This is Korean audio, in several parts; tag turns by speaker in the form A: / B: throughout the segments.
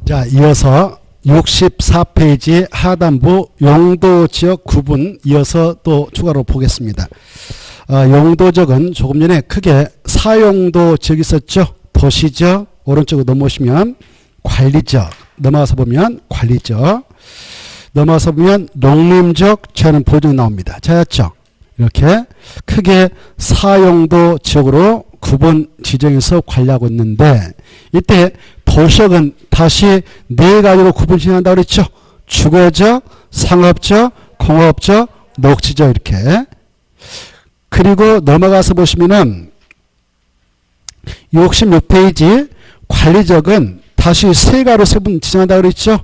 A: 자, 이어서 64페이지 하단부 용도지역 구분 이어서 또 추가로 보겠습니다. 용도적은 조금 전에 크게 사용도 지역이 있었죠. 도시적, 오른쪽으로 넘어오시면 관리적, 넘어가서 보면 관리적, 넘어가서 보면 농림적, 제한 보존이 나옵니다. 자였죠. 이렇게 크게 사용도 지역으로 구분 지정해서 관리하고 있는데, 이때 도시역은 다시 네 가지로 구분 지정한다고 그랬죠. 주거적, 상업적, 공업적, 녹지적 이렇게. 그리고 넘어가서 보시면은 66페이지 관리적은 다시 세 가지로 세분 지정한다고 그랬죠.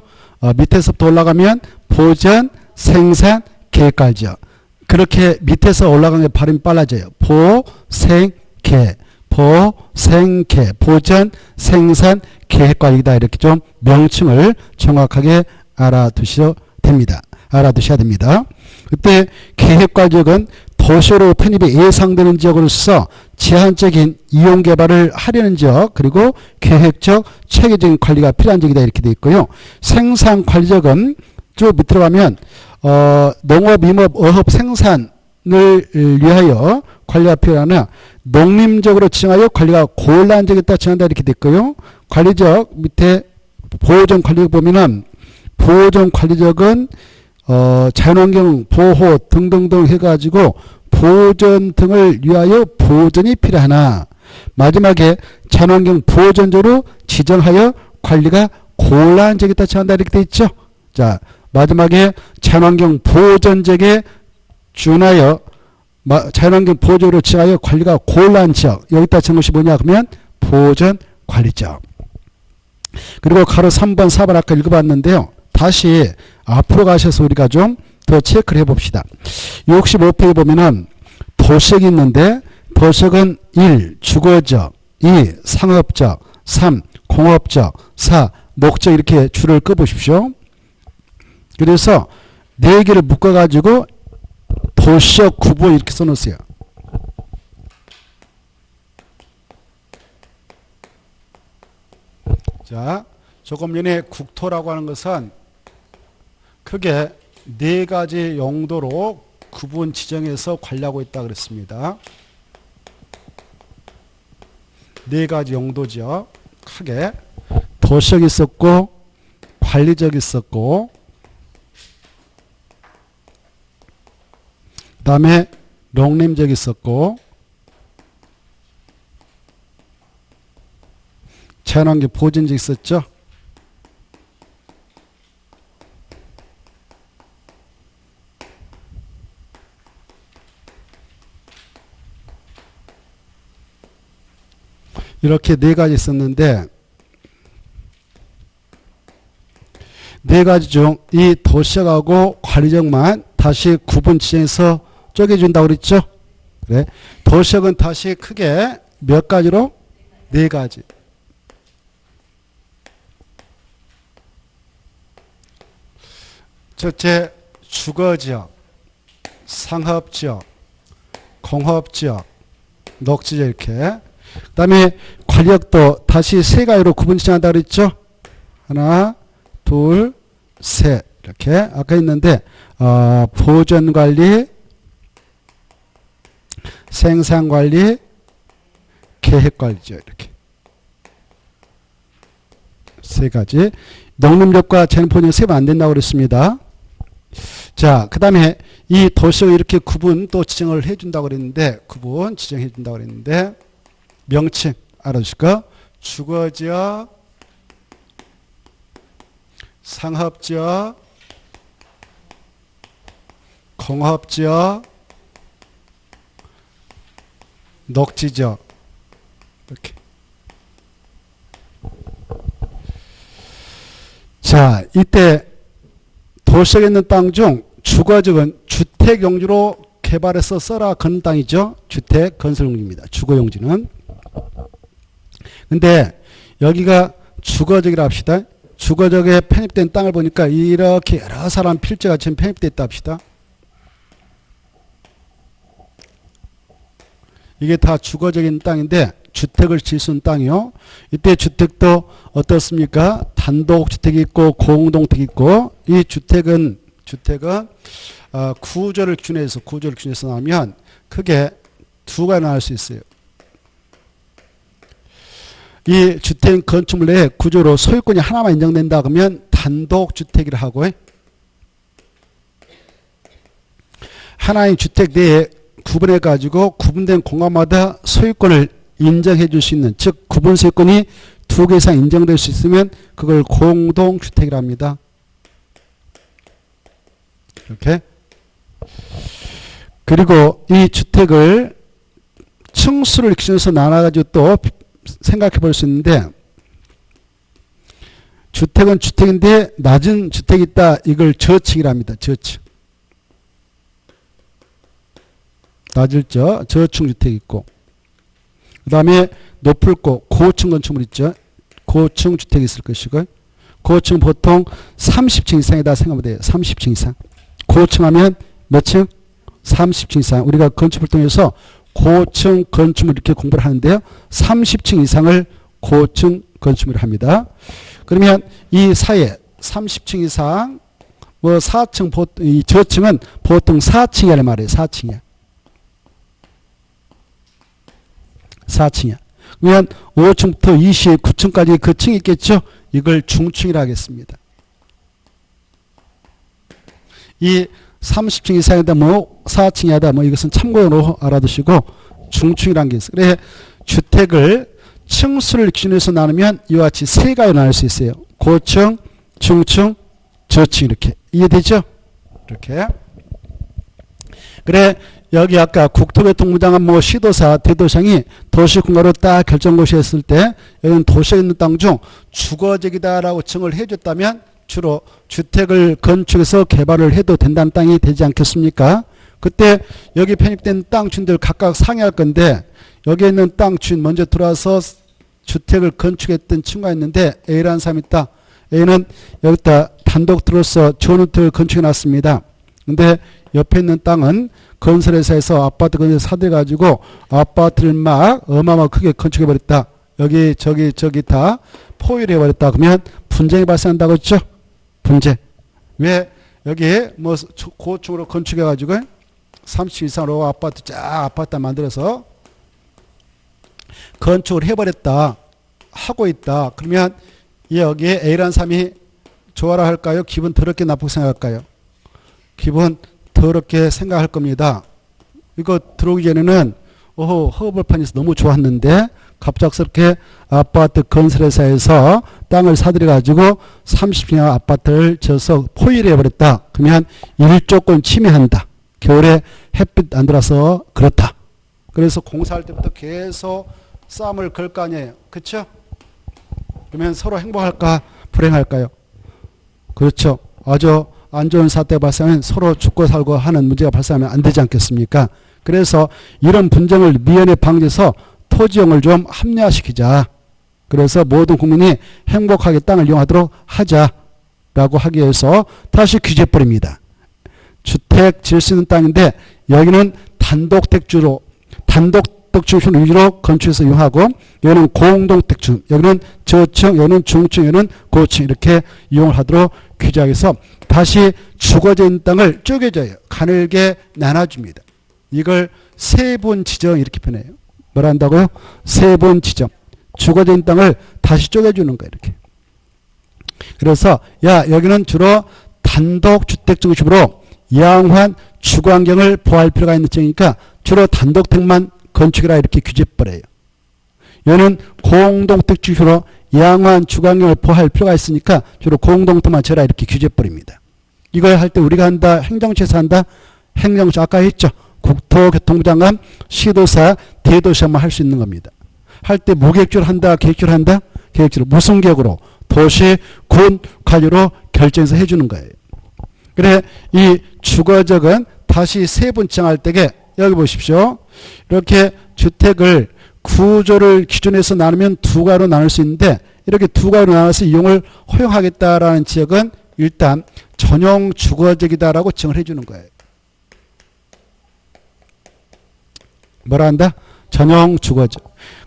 A: 밑에서부터 올라가면 보전, 생산, 계획관리적. 그렇게 밑에서 올라가는 게 발음이 빨라져요. 보, 생, 계. 보, 생, 계. 보전, 생산, 계획관리다. 이렇게 좀 명칭을 정확하게 알아두셔야 됩니다. 그때 계획관리적은 도시로 편입이 예상되는 지역으로서 제한적인 이용개발을 하려는 지역, 그리고 계획적, 체계적인 관리가 필요한 지역이다. 이렇게 되어 있고요. 생산관리적은 쭉 밑으로 가면 농업, 임업, 어업 생산을 위하여 관리가 필요하나 농림적으로 지정하여 관리가 곤란한 지역에 따라 지정한다. 이렇게 되어 있고요. 관리적 밑에 보호전 관리적 보면은 보호전 관리적은 자연환경 보호 등등등 해가지고 보존 등을 위하여 보존이 필요하나 마지막에 자연환경 보존적으로 지정하여 관리가 곤란한 지역에 따라 지정한다. 이렇게 되어 있죠. 자, 마지막에 자연환경 보존적에 준하여 자연환경 보존으로 지정하여 관리가 곤란한 지역, 여기다 적은 것이 뭐냐 그러면 보존관리적. 그리고 가로 3번 4번 아까 읽어봤는데요. 다시 앞으로 가셔서 우리가 좀 더 체크를 해봅시다. 65페이지 보면은 도시역이 있는데 도시역은 1. 주거적, 2. 상업적, 3. 공업적, 4. 녹적 이렇게 줄을 꺼보십시오. 그래서 네 개를 묶어가지고 도시역 구분 이렇게 써놓으세요. 자, 조금 전에 국토라고 하는 것은 크게 네 가지 용도로 구분 지정해서 관리하고 있다 그랬습니다. 네 가지 용도죠. 크게 도시역이 있었고 관리적이 있었고 그 다음에 농림적이 있었고 자연환경 보존적이 있었죠. 이렇게 네 가지 있었는데 네 가지 중 이 도시역하고 관리적만 다시 구분 지정해서 쪼개준다고 그랬죠. 그래. 도시역은 다시 크게 몇 가지로? 네 가지. 첫째, 주거지역, 상업지역, 공업지역, 녹지지역 이렇게. 그 다음에 관리역도 다시 세 가지로 구분 지정한다고 그랬죠. 하나, 둘, 셋 이렇게 아까 있는데 보존관리, 생산관리, 계획관리죠. 이렇게 세 가지. 농림적과 제한포는 세면 안 된다고 그랬습니다. 자, 그 다음에 이 도시역 이렇게 구분 또 지정을 해준다고 그랬는데 구분 지정해 준다고 그랬는데 명칭 알아주실까? 주거지역, 상업지역, 공업지역, 녹지지역 이렇게. 자, 이때 도시역에 있는 땅 중 주거지역은 주택용지로 개발해서 써라 건 땅이죠. 주택 건설용지입니다. 주거용지는. 근데 여기가 주거지역이라 합시다. 주거지역에 편입된 땅을 보니까 이렇게 여러 사람 필지가 지금 편입됐다 합시다. 이게 다 주거적인 땅인데 주택을 지을 수 있는 땅이요. 이때 주택도 어떻습니까? 단독주택이 있고 공동택이 있고, 이 주택은 구조를 기준해서 나오면 크게 두 가지 나올 수 있어요. 이 주택 건축물 내에 구조로 소유권이 하나만 인정된다 그러면 단독주택이라 하고, 하나의 주택 내에 구분해 가지고 구분된 공간마다 소유권을 인정해 줄 수 있는, 즉 구분 소유권이 두 개 이상 인정될 수 있으면 그걸 공동주택이라 합니다. 이렇게. 그리고 이 주택을 층수를 기준해서 나눠가지고 또 생각해 볼 수 있는데, 주택은 주택인데 낮은 주택이 있다. 이걸 저층이라 합니다. 저층. 낮을 저층 주택이 있고, 그 다음에 높을 고층 건축물 있죠. 고층 주택이 있을 것이고, 고층 보통 30층 이상이다 생각하면 돼요. 30층 이상. 고층 하면 몇 층? 30층 이상. 우리가 건축을 통해서 고층 건축물 이렇게 공부를 하는데요. 30층 이상을 고층 건축물을 합니다. 그러면 이 사이에 30층 이상, 4층, 이 저층은 보통 4층이라는 말이에요. 4층이야. 4층이야. 그러면 5층부터 29층까지 그 층이 있겠죠. 이걸 중층이라 하겠습니다. 이 30층 이상이다, 4층이다, 이것은 참고로 알아두시고 중층이라는 게 있어요. 그래 주택을 층수를 기준해서 나누면 이와 같이 세 가지로 나눌 수 있어요. 고층, 중층, 저층 이렇게. 이해되죠? 이렇게. 그래 여기 아까 국토교통부 장관 시도사, 대도시장이 도시공가로 딱 결정고시했을 때 여기는 도시에 있는 땅 중 주거지이다라고 정을 해줬다면 주로 주택을 건축해서 개발을 해도 된다는 땅이 되지 않겠습니까? 그때 여기 편입된 땅 주인들 각각 상의할 건데, 여기에 있는 땅 주인 먼저 들어와서 주택을 건축했던 친구가 있는데 A라는 사람이 있다. A는 여기다 단독 들어서 좋은 주택을 건축해 놨습니다. 근데 옆에 있는 땅은 건설회사에서 아파트 건설 사들여가지고 아파트를 막 어마어마하게 크게 건축해 버렸다. 여기 저기 다 포위를 해버렸다. 그러면 분쟁이 발생한다고 했죠? 분쟁. 왜 여기 고층으로 건축해가지고 30 이상으로 아파트 만들어서 건축을 해버렸다. 하고 있다. 그러면 여기에 A라는 사람이 좋아라 할까요? 기분 더럽게 나쁘게 생각할까요? 기분 더럽게 생각할 겁니다. 이거 들어오기 전에는 허벌판에서 너무 좋았는데 갑작스럽게 아파트 건설회사에서 땅을 사들여가지고 30평 아파트를 져서 포위를 해버렸다. 그러면 일조권 침해한다. 겨울에 햇빛 안 들어서 그렇다. 그래서 공사할 때부터 계속 싸움을 걸 거 아니에요. 그렇죠? 그러면 서로 행복할까 불행할까요? 그렇죠. 아주 안 좋은 사태가 발생하면 서로 죽고 살고 하는 문제가 발생하면 안 되지 않겠습니까? 그래서 이런 분쟁을 미연에 방지해서 토지용을 좀 합리화시키자. 그래서 모든 국민이 행복하게 땅을 이용하도록 하자라고 하기 위해서 다시 규제해버립니다. 주택 지을 수 있는 땅인데 여기는 단독택주로 위주로 건축해서 이용하고, 여기는 공동택주, 여기는 저층, 여기는 중층, 여기는 고층 이렇게 이용을 하도록 규제해서 다시 주거져 있는 땅을 쪼개져요. 가늘게 나눠줍니다. 이걸 세분 지정 이렇게 표현해요. 뭐라 한다고요? 세분 지정. 주거져 있는 땅을 다시 쪼개주는 거예요. 이렇게. 그래서 여기는 주로 단독주택 중심으로 양호한 주거환경을 보호할 필요가 있는 지역이니까 주로 단독택만 건축이라 이렇게 규제해버려요. 여기는 공동택 중심으로 양호한 주거환경을 보호할 필요가 있으니까 주로 공동택만 지어라 이렇게 규제해버립니다. 이걸 할 때 우리가 한다, 행정처에서 한다, 행정처 아까 했죠. 국토교통부 장관, 시도사, 대도시장만 할 수 있는 겁니다. 할 때 무계획적으로 한다, 계획적으로 한다? 계획적으로. 무슨 계획으로? 도시, 군, 관리로 결정해서 해주는 거예요. 그래 이 주거적은 다시 세분 지정할 때에 여기 보십시오. 이렇게 주택을 구조를 기준해서 나누면 두 가지로 나눌 수 있는데, 이렇게 두 가지로 나눠서 이용을 허용하겠다라는 지역은 일단 전용 주거지이다라고 지정을 해주는 거예요. 뭐라 한다? 전용 주거지.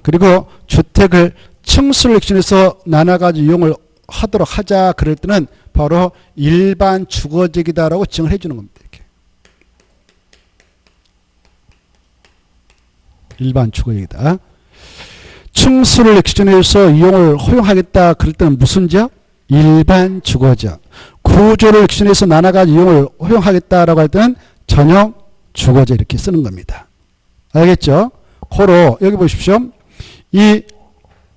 A: 그리고 주택을 층수를 기준해서 나눠가지고 이용을 하도록 하자 그럴 때는 바로 일반 주거지이다라고 지정을 해주는 겁니다. 이렇게. 일반 주거지이다. 층수를 기준해서 이용을 허용하겠다 그럴 때는 무슨 지역? 일반 주거지역. 구조를 기준해서 나눠가지고 이용을 허용하겠다라고 할 때는 전용 주거지 이렇게 쓰는 겁니다. 알겠죠? 고로 여기 보십시오. 이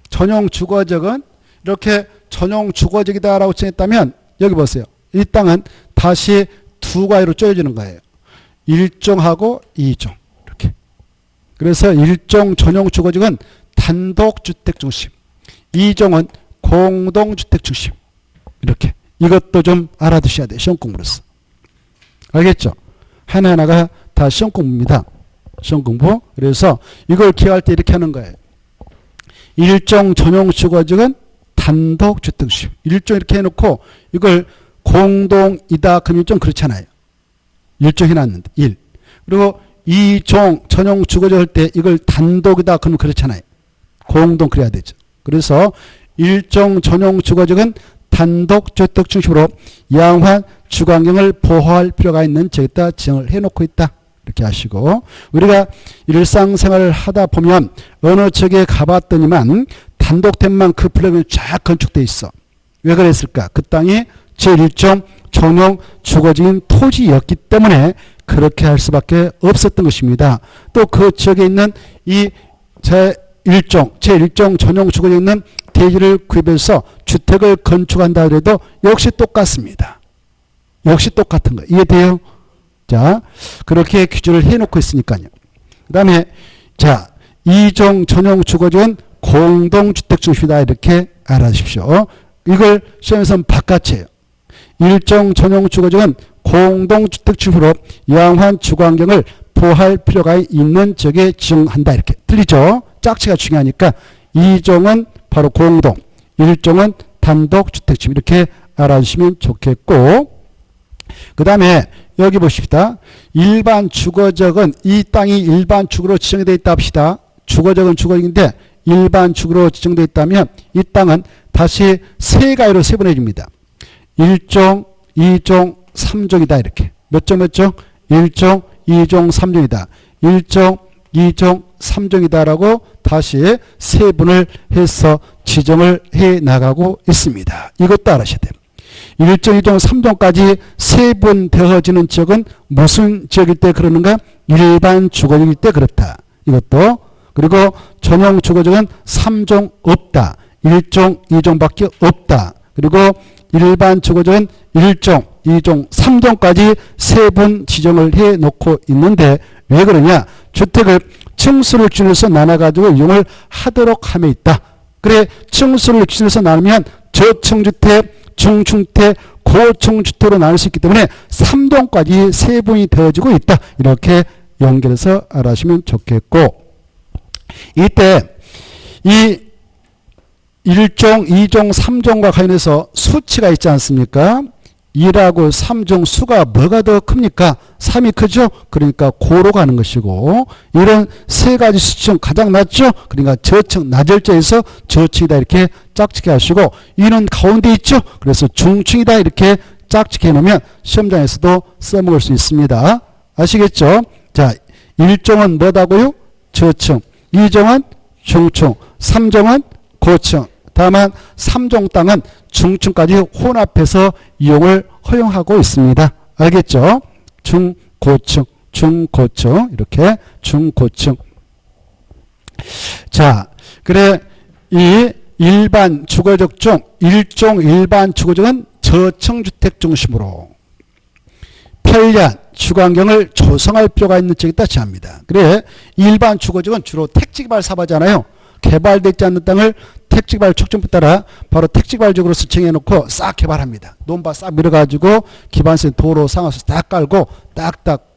A: 전용 주거지역은 이렇게 전용 주거지역이다라고 정했다면 여기 보세요. 이 땅은 다시 두 가지로 쪼여지는 거예요. 1종하고 2종 이렇게. 그래서 1종 전용 주거지역은 단독주택 중심, 2종은 공동주택 중심 이렇게. 이것도 좀 알아두셔야 돼요. 시험 공부로서. 알겠죠? 하나하나가 다 시험 공부입니다. 시험 공부. 그래서 이걸 기억할 때 이렇게 하는 거예요. 일종 전용 주거지역은 단독주택 중심. 일종 이렇게 해놓고 이걸 공동이다 그러면 좀 그렇잖아요. 일종 해놨는데 1. 그리고 2종 전용 주거지역 할 때 이걸 단독이다 그러면 그렇잖아요. 공동 그래야 되죠. 그래서 일종 전용 주거지역은 단독주택 중심으로 양호한 주거환경을 보호할 필요가 있는 지역이다 지정을 해놓고 있다. 이렇게 하시고 우리가 일상생활을 하다 보면 어느 지역에 가봤더니만 단독템만 그 플랫폼이 쫙 건축돼 있어. 왜 그랬을까? 그 땅이 제1종 전용 주거지인 토지였기 때문에 그렇게 할 수밖에 없었던 것입니다. 또 그 지역에 있는 이 제1종 전용 주거지에 있는 대지를 구입해서 주택을 건축한다 해도 역시 똑같습니다. 역시 똑같은 거. 이해돼요? 자, 그렇게 규정을 해놓고 있으니까요. 그 다음에, 자, 2종 전용 주거지역은 공동주택 중심이다. 이렇게 알아주십시오. 이걸 시험에서는 바깥이에요. 1종 전용 주거지역은 공동주택 중심으로 양호한 주거환경을 보호할 필요가 있는 지역에 지정한다. 이렇게. 틀리죠? 짝지가 중요하니까 2종은 바로 공동, 1종은 단독주택 중심. 이렇게 알아주시면 좋겠고, 그 다음에 여기 보십시다. 일반 주거지역은 이 땅이 일반 주거로 지정되어 있다 합시다. 주거지역은 주거지역인데 일반 주거로 지정되어 있다면 이 땅은 다시 세 가지로 세분해집니다. 1종, 2종, 3종이다. 이렇게. 몇 종 몇 종? 1종, 2종, 3종이다. 1종, 2종, 3종이다라고 다시 세분을 해서 지정을 해 나가고 있습니다. 이것도 알아셔야 돼요. 1종, 2종, 3종까지 세분되어지는 지역은 무슨 지역일 때 그러는가? 일반 주거지역일 때 그렇다. 이것도. 그리고 전용 주거지역은 3종 없다. 1종, 2종밖에 없다. 그리고 일반 주거지역은 1종, 2종, 3종까지 세분 지정을 해 놓고 있는데 왜 그러냐? 주택을 층수를 기준해서 나눠가지고 이용을 하도록 함에 있다. 그래, 층수를 기준해서 나누면 저층주택, 중층주택, 고층주택으로 나눌 수 있기 때문에 3종까지 세분이 되어지고 있다. 이렇게 연결해서 알아주시면 좋겠고, 이때 이 1종, 2종, 3종과 관련해서 수치가 있지 않습니까? 2하고 3종 수가 뭐가 더 큽니까? 3이 크죠? 그러니까 고로 가는 것이고, 이런 세 가지 수치 중 가장 낮죠? 그러니까 저층, 낮을자에서 저층이다. 이렇게 짝짓게 하시고, 2는 가운데 있죠? 그래서 중층이다. 이렇게 짝짓게 해놓으면 시험장에서도 써먹을 수 있습니다. 아시겠죠? 자, 1종은 뭐다고요? 저층, 2종은 중층, 3종은 고층. 다만 3종 땅은 중층까지 혼합해서 이용을 허용하고 있습니다. 알겠죠? 중고층, 중고층, 이렇게 중고층. 자, 그래 이 일반 주거지역 중 1종 일반 주거지역은 저층주택 중심으로 편리한 주거환경을 조성할 필요가 있는 지역이다 제합니다. 그래 일반 주거지역은 주로 택지개발 사업하잖아요. 개발되지 않는 땅을 택지개발 촉진법에 따라 바로 택지개발지역으로 지정해놓고 싹 개발합니다. 논밭 싹 밀어가지고 기반세 도로 상하수 딱 깔고 딱딱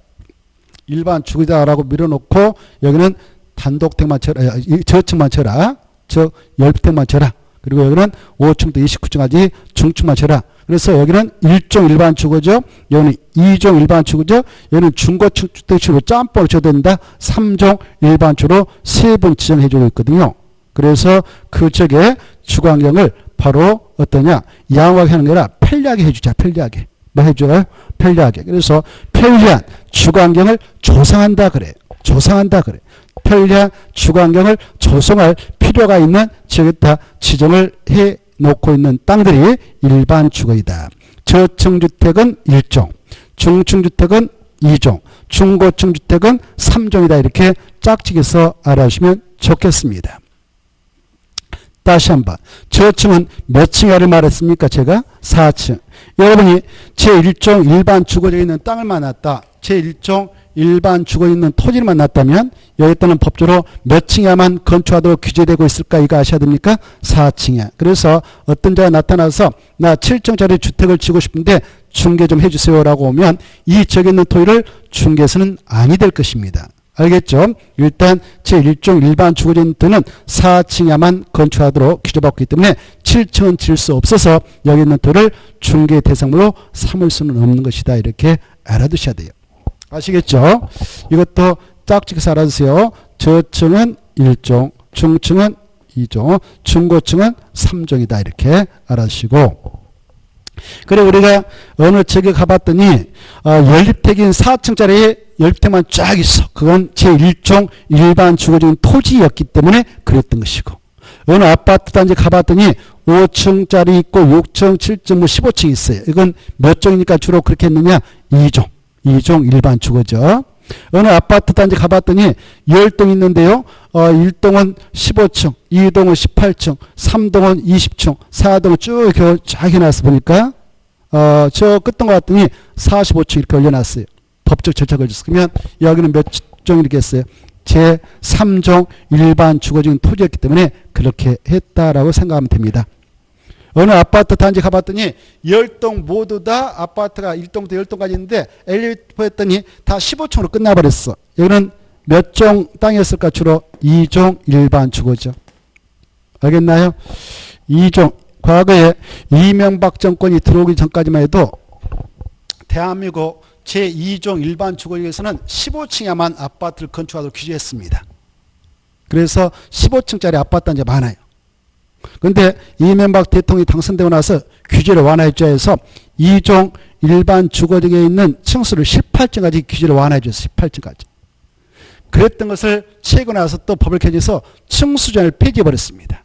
A: 일반 주거지다라고 밀어놓고 여기는 단독택만 쳐라, 저층만 쳐라, 저 10평만 쳐라. 그리고 여기는 5층부터 29층까지 중층만 쳐라. 그래서 여기는 1종 일반 주거죠. 여기는 2종 일반 주거죠. 여기는 중고층 주택식으로 짬뽕을 줘야 된다. 3종 일반 주로 세 번 지정해 주고 있거든요. 그래서 그 지역의 주거환경을 바로 어떠냐, 양호하게 하는 게 아니라 편리하게 해주자. 편리하게. 뭐 해줘요? 편리하게. 그래서 편리한 주거환경을 조성한다 그래. 조성한다 그래. 편리한 주거환경을 조성할 필요가 있는 지역에다 지정을 해놓고 있는 땅들이 일반 주거이다. 저층주택은 1종, 중층주택은 2종, 중고층주택은 3종이다. 이렇게 짝짓기해서 알아주시면 좋겠습니다. 다시 한번. 저층은 몇 층이라를 말했습니까? 제가 4층. 여러분이 제1종 일반 주거지에 있는 땅을 만났다. 제1종 일반 주거에 있는 토지를 만났다면 여기에 따른 법적으로 몇 층이야만 건축하도록 규제되고 있을까? 이거 아셔야 됩니까? 4층이야. 그래서 어떤 자가 나타나서 나 7층짜리 주택을 지고 싶은데 중개 좀 해주세요 라고 오면 이 지역에 있는 토지를 중개해서는 아니 될 것입니다. 알겠죠? 일단 제1종 일반 주거지에 있는 토지는 4층이야만 건축하도록 규제받고 있기 때문에 7층은 질 수 없어서 여기 있는 토지를 중개 대상물로 삼을 수는 없는 것이다. 이렇게 알아두셔야 돼요. 아시겠죠? 이것도 짝짓기해서 알아두세요. 저층은 1종, 중층은 2종, 중고층은 3종이다. 이렇게 알아두시고. 그래 우리가 어느 지역에 가봤더니 연립택인 4층짜리 연립택만 쫙 있어. 그건 제1종 일반 주거적인 토지였기 때문에 그랬던 것이고, 어느 아파트 단지 가봤더니 5층짜리 있고 6층, 7층, 뭐 15층 있어요. 이건 몇 종이니까 주로 그렇게 했느냐? 2종. 2종 일반 주거죠. 어느 아파트 단지 가봤더니 10동 있는데요. 1동은 15층, 2동은 18층, 3동은 20층, 4동은 쭉 이렇게 쫙 해놨어 보니까 저 끝동 갔더니 45층 이렇게 올려놨어요. 법적 절차가 걸렸어. 그러면 여기는 몇 종이겠어요? 제3종 일반 주거적인 토지였기 때문에 그렇게 했다라고 생각하면 됩니다. 어느 아파트 단지 가봤더니 10동 모두 다 아파트가 1동부터 10동까지 있는데 엘리베이터 했더니 다 15층으로 끝나버렸어. 여기는 몇 종 땅이었을까? 주로 2종 일반 주거죠. 알겠나요? 2종. 과거에 이명박 정권이 들어오기 전까지만 해도 대한민국 제2종 일반 주거지에서는 15층에만 아파트를 건축하도록 규제했습니다. 그래서 15층짜리 아파트 단지가 많아요. 그런데 이명박 대통령이 당선되고 나서 규제를 완화해줘야 해서 2종 일반 주거지에 있는 층수를 18층까지 규제를 완화해줬어요. 18층까지. 그랬던 것을 최근에 와서 또 법을 개정해서 층수제한을 폐지해버렸습니다.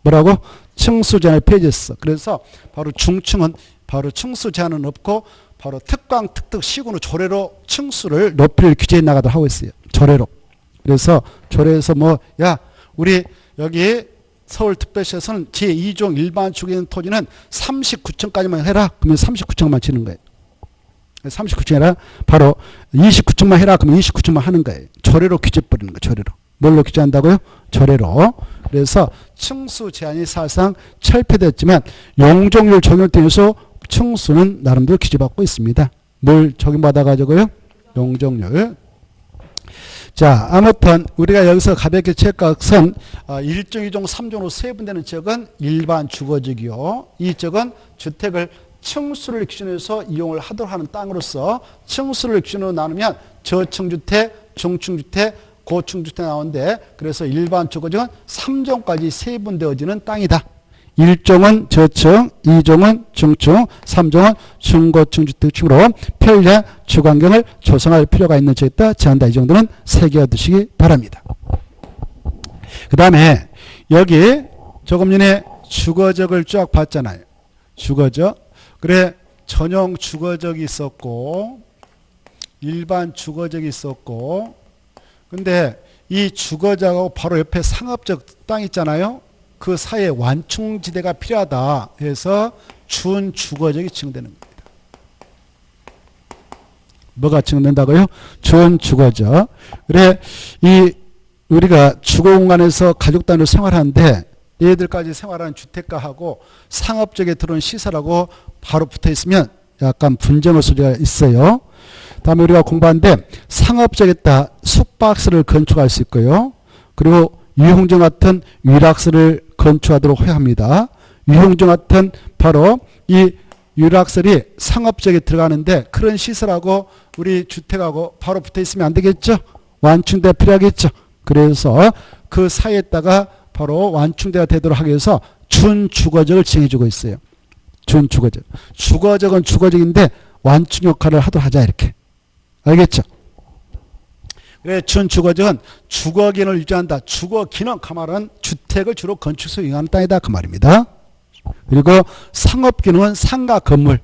A: 뭐라고? 층수제한을 폐지했어. 그래서 바로 중층은 바로 층수 제한은 없고 바로 특강, 특특, 시군의 조례로 층수를 높이를 규제해 나가도록 하고 있어요. 조례로. 그래서 조례에서 뭐, 야, 우리 여기 서울특별시에서는 제2종 일반 주거에 있는 토지는 39층까지만 해라. 그러면 39층만 지는 거예요. 39층 해라. 바로 29층만 해라. 그러면 29층만 하는 거예요. 조례로 규제해버리는 거예요. 조례로. 뭘로 규제한다고요? 조례로. 그래서 층수 제한이 사실상 철폐됐지만 용적률 적용을 통해서 층수는 나름대로 규제받고 있습니다. 뭘 적용받아가지고요? 용적률. 자, 아무튼 우리가 여기서 가볍게 체크한 1종, 2종, 3종으로 세분되는 지역은 일반 주거지이요. 이 지역은 주택을 층수를 기준으로 이용을 하도록 하는 땅으로서 층수를 기준으로 나누면 저층주택, 중층주택, 고층주택 나오는데, 그래서 일반 주거지역은 3종까지 세분되어지는 땅이다. 1종은 저층, 2종은 중층, 3종은 중고층 주택층으로 편리한 주거환경을 조성할 필요가 있는 지역이다. 제한다. 이 정도는 새겨두시기 바랍니다. 그 다음에 여기 조금 전에 주거적을 쫙 봤잖아요. 주거적. 그래, 전용 주거적이 있었고 일반 주거적이 있었고, 근데 이 주거적하고 바로 옆에 상업적 땅 있잖아요. 그 사이에 완충지대가 필요하다 해서 준주거적이 지정되는 겁니다. 뭐가 지정된다고요? 준주거적. 그래, 우리가 주거공간에서 가족 단위로 생활하는데 얘들까지 생활하는 주택가하고 상업적에 들어온 시설하고 바로 붙어 있으면 약간 분쟁의 소지가 있어요. 다음에 우리가 공부하는데 상업적에다 숙박시를 건축할 수 있고요. 그리고 유흥정 같은 위락시를 건축하도록 해야 합니다. 유흥정 같은 바로 이 유락설이 상업적에 들어가는데 그런 시설하고 우리 주택하고 바로 붙어 있으면 안 되겠죠. 완충대가 필요하겠죠. 그래서 그 사이에다가 바로 완충대가 되도록 하기 위해서 준주거적을 지정해주고 있어요. 준주거적. 주거적은 주거적인데 완충 역할을 하도록 하자 이렇게. 알겠죠? 그래 준주거적은 주거기능을 유지한다. 주거기능 그 말은 주택을 주로 건축에서 이용하는 땅이다 그 말입니다. 그리고 상업기능은 상가 건물,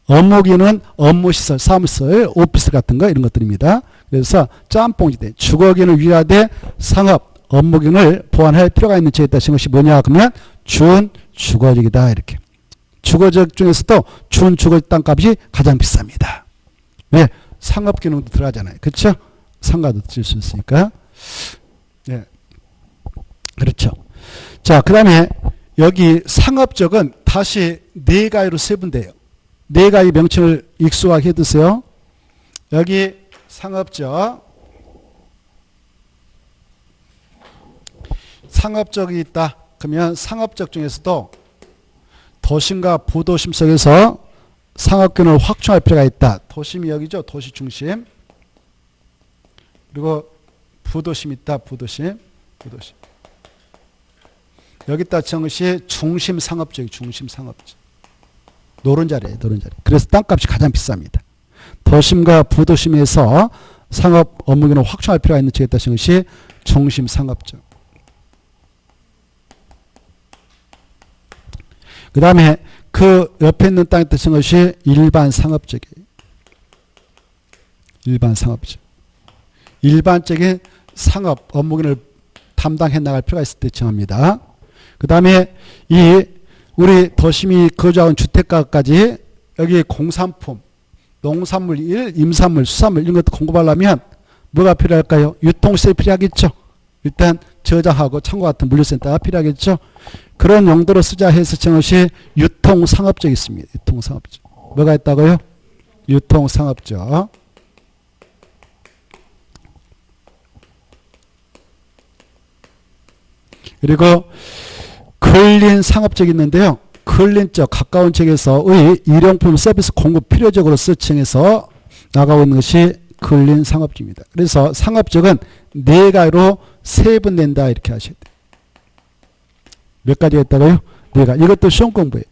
A: 업무기능은 업무시설, 사무실, 오피스 같은 거 이런 것들입니다. 그래서 짬뽕지대 주거기능을 유지하되 상업, 업무기능을 보완할 필요가 있는 지역에 따른 것이 뭐냐 그러면 준주거적이다 이렇게. 주거적 중에서도 준주거적 땅값이 가장 비쌉니다. 왜? 상업기능도 들어가잖아요. 그렇죠? 상가도 질 수 있으니까. 네. 그렇죠. 자, 그 다음에 여기 상업적은 다시 네 가지로 세분돼요. 네 가지 명칭을 익숙하게 해두세요. 여기 상업적. 상업적이 있다. 그러면 상업적 중에서도 도심과 부도심 속에서 상업균을 확충할 필요가 있다. 도심이 여기죠. 도시 중심. 그리고 부도심 있다. 부도심. 여기다 정시 중심 상업적이 중심 상업적. 노른자리예요. 노른자리. 그래서 땅값이 가장 비쌉니다. 도심과 부도심에서 상업 업무균을 확충할 필요가 있는 지역에 따른 것이 중심 상업적. 그 다음에 그 옆에 있는 땅에 뜻한 것이 일반 상업적이에요. 일반 상업적. 일반적인 상업 업무균을 담당해 나갈 필요가 있을 때 정합니다. 그 다음에 이 우리 도심이 거주하는 주택가까지 여기 공산품, 농산물 1, 임산물, 수산물 이런 것도 공급하려면 뭐가 필요할까요? 유통시설이 필요하겠죠. 일단 저장하고 창고 같은 물류센터가 필요하겠죠. 그런 용도로 쓰자 해서 정것이 유통상업적이 있습니다. 유통상업적. 뭐가 있다고요? 유통상업적. 그리고 근린 상업적이 있는데요. 근린적 가까운 지역에서의 일용품 서비스 공급 필요적으로 서칭해서 나가고 있는 것이 근린 상업적입니다. 그래서 상업적은 네 가지로 세분된다 이렇게 하셔야 돼요. 몇 가지가 있다고요? 네 가지. 이것도 시험 공부예요.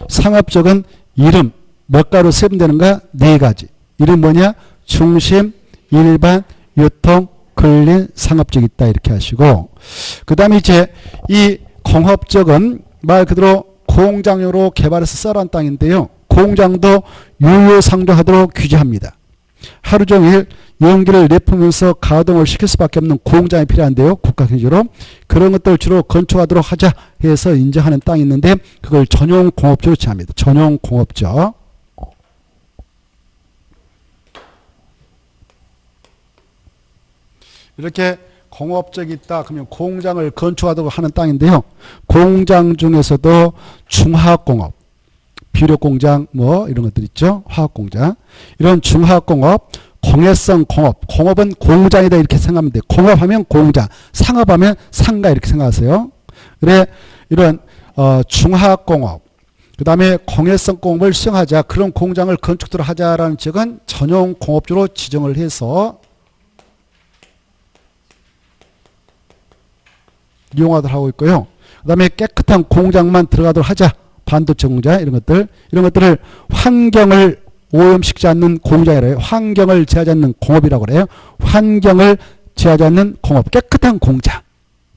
A: 상업적은 이름 몇 가지로 세분되는가? 네 가지. 이름 뭐냐? 중심, 일반, 유통, 근린, 상업적이 있다 이렇게 하시고 그 다음에 이제 이 공업적은 말 그대로 공장으로 개발해서 썰어한 땅인데요. 공장도 유효상종하도록 규제합니다. 하루 종일 연기를 내뿜으면서 가동을 시킬 수밖에 없는 공장이 필요한데요. 국가기준으로 그런 것들을 주로 건축하도록 하자 해서 인정하는 땅이 있는데 그걸 전용공업적으로 지합니다. 전용공업적. 이렇게 공업적이 있다. 그러면 공장을 건축하도록 하는 땅인데요. 공장 중에서도 중화학공업, 비료공장 뭐 이런 것들 있죠. 화학공장. 이런 중화학공업, 공해성 공업. 공업은 공장이다 이렇게 생각하면 돼요. 공업하면 공장, 상업하면 상가 이렇게 생각하세요. 그래 이런 중화학공업, 그 다음에 공해성 공업을 시행하자. 그런 공장을 건축토록 하자라는 지역은 전용 공업주로 지정을 해서 이용하도록 하고 있고요. 그 다음에 깨끗한 공장만 들어가도록 하자. 반도체 공장 이런 것들을 환경을 오염시키지 않는 공장이래요. 환경을 제하지 않는 공업이라고 그래요. 환경을 제하지 않는 공업. 깨끗한 공장.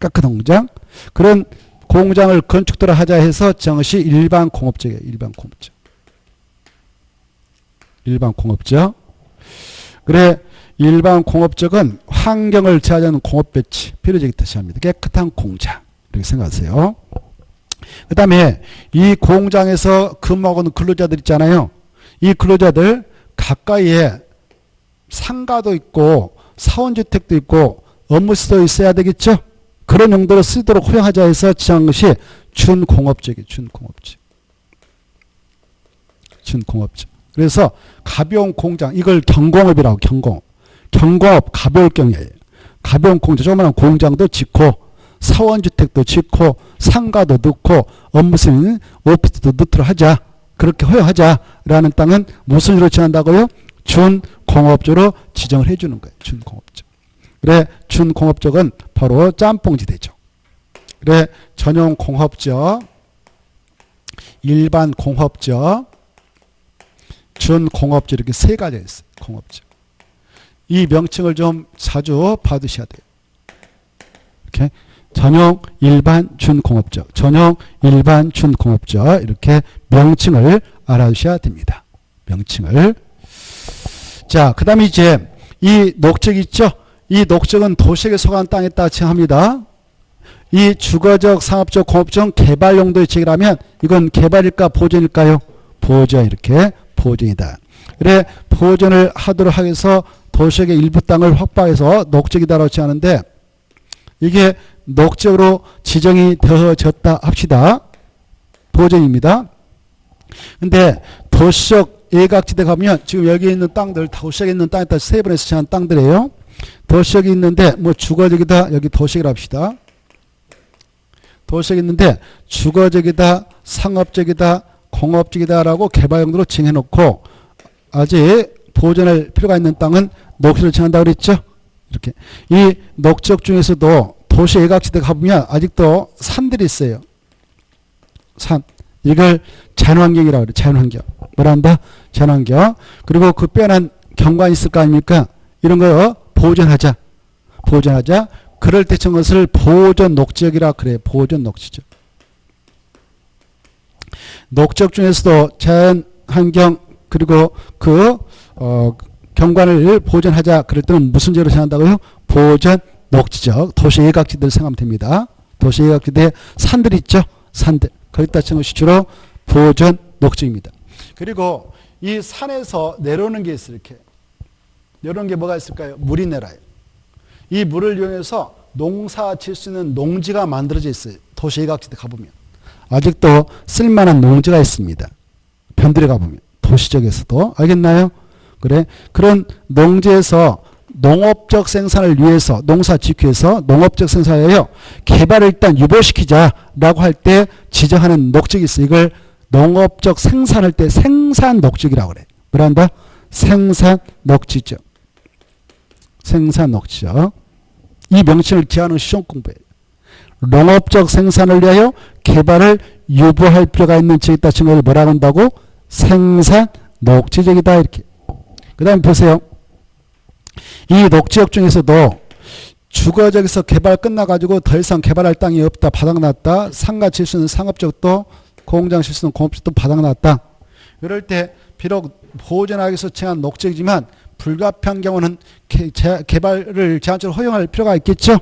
A: 깨끗한 공장. 그런 공장을 건축토록 하자 해서 정시 일반 공업적이에요. 일반 공업적. 일반 공업적. 그래 일반 공업적은 환경을 제하지 않는 공업 배치 필요적이 뜻합니다. 깨끗한 공장 이렇게 생각하세요. 그 다음에 이 공장에서 근무하고 있는 근로자들 있잖아요. 이 근로자들 가까이에 상가도 있고 사원주택도 있고 업무시설도 있어야 되겠죠. 그런 용도로 쓰도록 허용하자 해서 지정한 것이 준공업적이에요. 준공업적. 준공업적. 그래서 가벼운 공장 이걸 경공업이라고 경공업. 경공업 가벼울 경우에요. 가벼운 공장, 조그마한 공장도 짓고 사원주택도 짓고 상가도 넣고 업무실은 오피스도 넣도록 하자. 그렇게 허용하자라는 땅은 무슨 주로 지정한다고요? 준공업지로 지정을 해주는 거예요. 준공업지. 그래 준공업지는 바로 짬뽕지대죠. 그래 전용 공업지역, 일반 공업지역, 준공업지 이렇게 세 가지가 있어요. 공업지. 이 명칭을 좀 자주 받으셔야 돼요. 이렇게 전용, 일반, 준공업적, 전용, 일반, 준공업적 이렇게 명칭을 알아두셔야 됩니다. 명칭을. 자, 그 다음에 이제 이 녹적 있죠? 이 녹적은 도시에 속한 땅에 따라 지정합니다. 이 주거적, 상업적, 공업적 개발 용도의 지역이라면 이건 개발일까 보존일까요? 보존. 이렇게 보존이다. 그래 보존을 하도록 하기 위해서 도시의 일부 땅을 확보해서 녹적이다라고 지정하는데 이게 녹적으로 지정이 되어졌다 합시다. 보존입니다. 근데 도시적 예각지대 가면 지금 여기 있는 땅들 도시역에 있는 땅에 따라 세 번에서 지정한 땅들이에요. 도시역이 있는데 뭐 주거적이다. 여기 도시역이라 합시다. 도시역이 있는데 주거적이다, 상업적이다, 공업적이다라고 개발용도로 지정해놓고 아직 보존할 필요가 있는 땅은 녹지로 지정한다고 그랬죠. 이렇게 이 녹지역 중에서도 도시 예각지대 가보면 아직도 산들이 있어요. 산. 이걸 자연환경이라고 그래요. 자연환경. 뭐라 한다? 자연환경. 그리고 그 빼어난 경관이 있을 거 아닙니까? 이런 거 보존하자. 보존하자. 그럴 때 친 것을 보존 녹지역이라 그래요. 보존 녹지역. 녹지역 중에서도 자연환경 그리고 그 경관을 보존하자. 그럴 때는 무슨 제로 생각한다고요? 보존 녹지적. 도시 예각지대를 생각하면 됩니다. 도시 예각지대 산들 있죠? 산들. 거기다 치는 것이 주로 보존 녹지입니다. 그리고 이 산에서 내려오는 게 있어요. 이렇게. 내려오는 게 뭐가 있을까요? 물이 내려요. 이 물을 이용해서 농사 질 수 있는 농지가 만들어져 있어요. 도시 예각지대 가보면. 아직도 쓸만한 농지가 있습니다. 변들에 가보면. 도시적에서도. 알겠나요? 그래. 그런 농지에서 농업적 생산을 위해서 농사 짓기 위해서 농업적 생산에 의하여 개발을 일단 유보시키자라고 할 때 지정하는 녹적이 있어요. 이걸 농업적 생산할 때 생산 녹적이라고 그래. 뭐라 한다? 생산 녹지죠. 생산 녹지죠. 이 명칭을 기하는 시험 공부예요. 농업적 생산을 위하여 개발을 유보할 필요가 있는 지역이 있다 친 걸 뭐라고 한다고? 생산 녹지적이다 이렇게. 그 다음에 보세요. 이 녹지역 중에서도 주거적에서 개발 끝나가지고 더 이상 개발할 땅이 없다. 바닥났다. 상가 칠 수 있는 상업적도 공장 칠 수 있는 공업적도 바닥났다. 이럴 때 비록 보존하기 위해서 정한 녹지이지만 불가피한 경우는 개발을 제한적으로 허용할 필요가 있겠죠.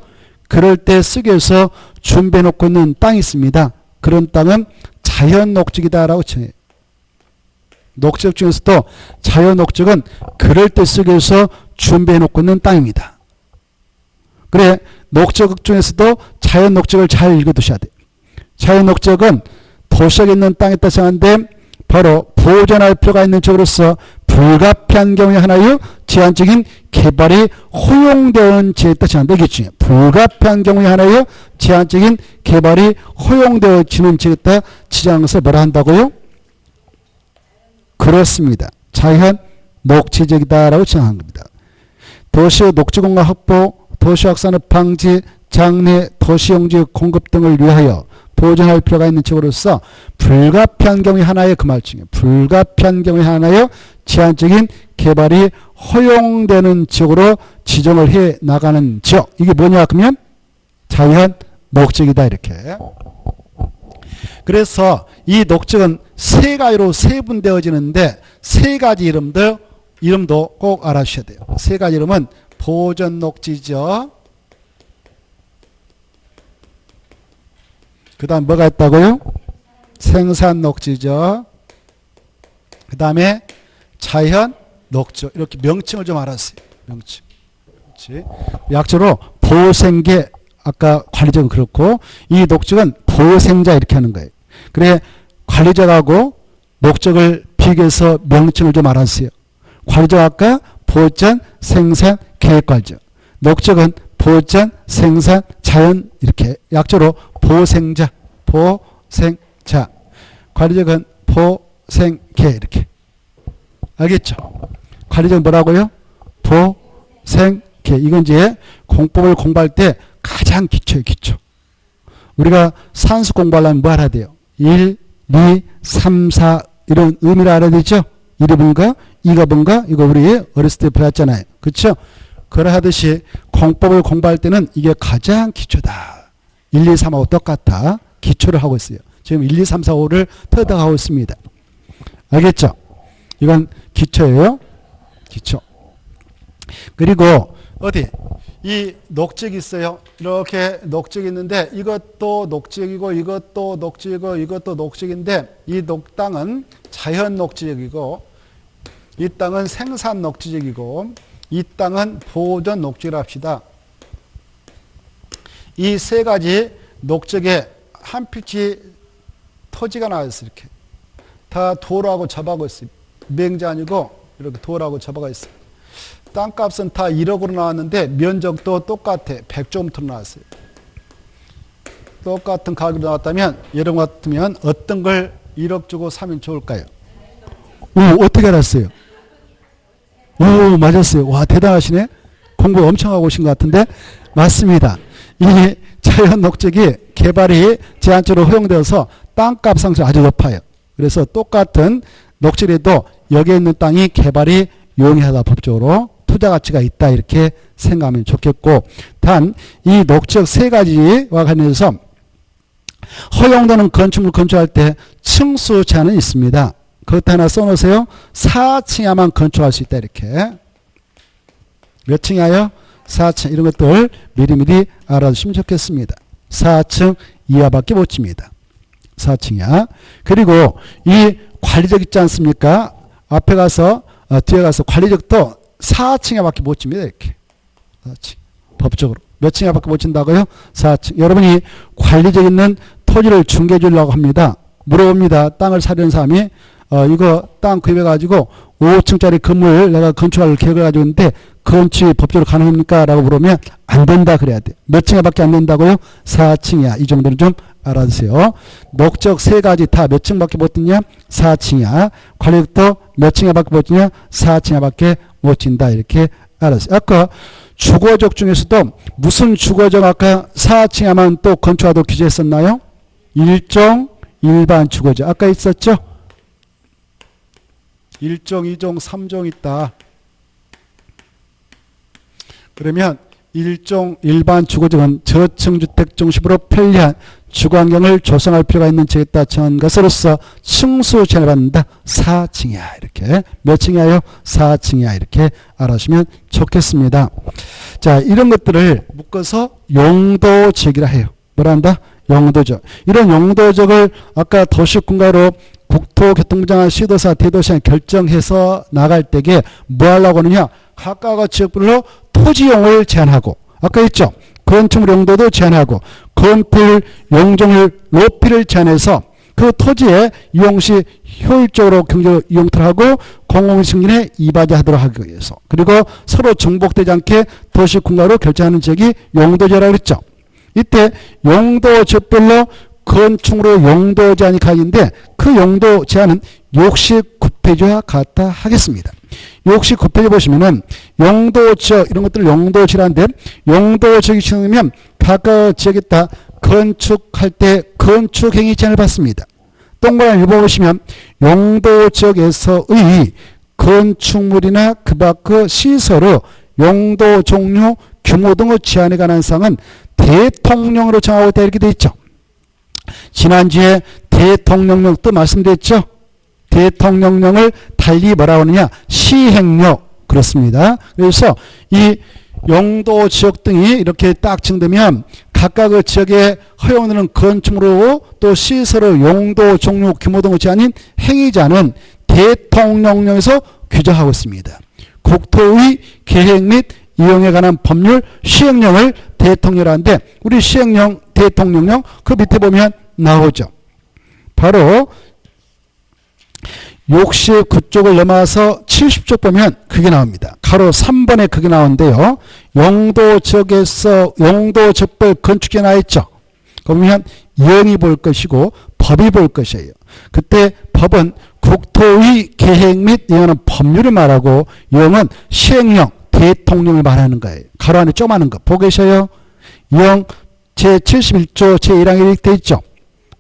A: 그럴 때 쓰기 위해서 준비해 놓고 있는 땅이 있습니다. 그런 땅은 자연 녹지이다라고 정해요. 녹지역 중에서도 자연 녹지역은 그럴 때 쓰기 위해서 준비해 놓고 있는 땅입니다. 그래 녹지역 중에서도 자연 녹지역을 잘 읽어두셔야 돼요. 자연 녹지역은 도시역에 있는 땅에 따라 정하는데 바로 보존할 필요가 있는 지역으로서 불가피한 경우에 하나의 제한적인 개발이 허용되는 지역에 따라 정한다. 이게 중요해요. 불가피한 경우에 하나의 제한적인 개발이 허용되어지는 지역에 따라 지정한 것을 뭐라 한다고요? 그렇습니다. 자연 녹지적이다라고 지정한 겁니다. 도시의 녹지공간 확보, 도시 확산업 방지, 장래, 도시용지 공급 등을 위하여 보존할 필요가 있는 지역으로서 불가피한 경우에 하나의 그 말중에 불가피한 경우에 하나의 제한적인 개발이 허용되는 지역으로 지정을 해 나가는 지역. 이게 뭐냐 그러면 자연 녹지이다 이렇게. 그래서 이 녹지는 세 가지로 세분되어지는데 세 가지 이름도 꼭 알아주셔야 돼요. 세 가지 이름은 보존 녹지죠. 그 다음 뭐가 있다고요? 생산 녹지죠. 그 다음에 자연 녹지. 이렇게 명칭을 좀 알았어요. 명칭. 그렇지. 약조로 보생계. 아까 관리적은 그렇고 이 녹적은 보생자 이렇게 하는 거예요. 그래 관리적하고 녹적을 비교해서 명칭을 좀 알았어요. 관리적 아까 보전, 생산, 계획관리적. 녹적은 보전, 생산, 자연 이렇게 약조로 보생자, 보생자. 관리적은 생계 이렇게. 알겠죠? 관리적 뭐라고요? 보생계. 이건 이제 공법을 공부할 때 가장 기초예요. 기초. 우리가 산수 공부하려면 뭐 알아야 돼요? 1, 2, 3, 4 이런 의미를 알아야 되죠? 1이 뭔가 2가 뭔가 이거 우리 어렸을 때 배웠잖아요. 그렇죠? 그러하듯이 공법을 공부할 때는 이게 가장 기초다. 1, 2, 3하고 똑같아. 기초를 하고 있어요. 지금 1, 2, 3, 4, 5를 터득하고 있습니다. 알겠죠? 이건 기초예요. 기초. 그리고 어디 이 녹적이 있어요. 이렇게 녹적이 있는데 이것도 녹적이고 이것도 녹적이고 이것도 녹적인데 이 땅은 자연 녹지적이고 이 땅은 생산 녹지적이고 이 땅은 보존 녹지를 합시다. 이 세 가지 녹적에 한 필지 토지가 나와있어요. 이렇게 다 돌하고 접하고 있어요. 맹자 아니고 이렇게 돌하고 접하고 있어요. 땅값은 다 1억으로 나왔는데 면적도 똑같아. 100조부터 나왔어요. 똑같은 가격으로 나왔다면 여러분 같으면 어떤 걸 1억 주고 사면 좋을까요? 오, 어떻게 알았어요? 오, 맞았어요. 와, 대단하시네. 공부 엄청 하고 오신 것 같은데 맞습니다. 이 자연 녹적이 개발이 제한적으로 허용되어서 땅값 상승이 아주 높아요. 그래서 똑같은 녹지라도 여기에 있는 땅이 개발이 용이하다 법적으로 투자 가치가 있다 이렇게 생각하면 좋겠고 단 이 녹적 세 가지와 관련해서 허용되는 건축물 건축할 때 층수 제한은 있습니다. 그것도 하나 써놓으세요. 4층 이하만 건축할 수 있다 이렇게. 몇 층이에요? 4층. 이런 것들 미리미리 알아두시면 좋겠습니다. 4층 이하밖에 못 칩니다. 4층 이하. 그리고 이 관리적 있지 않습니까? 앞에 가서 뒤에 가서 관리적도 4층 이하밖에 못 칩니다. 이렇게. 4층. 법적으로. 몇 층 이하밖에 못 친다고요? 4층. 여러분이 관리적 있는 토지를 중개해 주려고 합니다. 물어봅니다. 땅을 사려는 사람이 이거 땅 구입해가지고 5층짜리 건물 내가 건축할 계획을 가지고 있는데 건축이 법적으로 가능합니까? 라고 물으면 안 된다 그래야 돼. 몇 층에밖에 안 된다고요? 4층이야. 이 정도는 좀 알아두세요. 녹적 세 가지 다 몇 층밖에 못 듣냐? 4층이야. 관리적도 몇 층에밖에 못 듣냐? 4층에밖에 못 진다. 이렇게 알았어요. 아까 주거적 중에서도 무슨 주거적 아까 4층에만 또 건축하도록 규제했었나요? 일종 일반 주거적. 아까 있었죠? 1종, 2종, 3종 있다. 그러면 1종 일반 주거적은 저층주택 중심으로 편리한 주거환경을 조성할 필요가 있는 지역에 따라 정한 것으로서 층수 제한을 받는다. 4층이야. 이렇게. 몇 층이에요? 4층이야. 이렇게 알아주시면 좋겠습니다. 자, 이런 것들을 묶어서 용도지역이라 해요. 뭐라 한다? 용도적. 이런 용도적을 아까 도시군가로 국토교통부 장관 시도사 대도시장 결정해서 나갈 때에 뭐 하려고 하느냐? 각각 지역별로 토지용을 제한하고 아까 했죠. 건축물 용도도 제한하고 건물 용적률 높이를 제한해서 그 토지의 이용시 효율적으로 경제로 이용토를 하고 공공승인에 이바지하도록 하기 위해서 그리고 서로 정복되지 않게 도시군가로 결정하는 지역이 용도제라고 했죠. 이때 용도 지역별로 건축물의 용도 제한이 가격인데 그 용도 제한은 69페이지와 같다 하겠습니다. 69페이지 보시면은 용도 지역 이런 것들 용도 지역인데 용도 지역이 지정되면 각각 지역에 따라 건축할 때 건축행위 제한을 받습니다. 동그라미 읽어보시면 용도 지역에서의 건축물이나 그 밖의 시설의 용도 종류 규모 등의 제한에 관한 사항은 대통령으로 정하고 있다 이렇게 되어 있죠. 지난주에 대통령령 또 말씀드렸죠. 대통령령을 달리 뭐라고 하느냐 시행령 그렇습니다. 그래서 이 용도 지역 등이 이렇게 딱 정되면 각각의 지역에 허용되는 건축물로 또 시설의 용도 종류 규모 등의 제한인 행위자는 대통령령에서 규정하고 있습니다. 국토의 계획 및 이용에 관한 법률 시행령을 대통령이라는데 우리 시행령 대통령령 그 밑에 보면 나오죠. 바로 69쪽을 넘어서 70쪽 보면 그게 나옵니다. 가로 3번에 그게 나오는데요. 용도 지역에서 용도 적별 건축에 나와 있죠. 그러면 영이 볼 것이고 법이 볼 것이에요. 그때 법은 국토의 계획 및 이하는 법률을 말하고 0은 시행령, 대통령을 말하는 거예요. 가로 안에 쪼마는 거. 보고 계셔요? 0, 제71조 제1항에 이렇게 되어 있죠.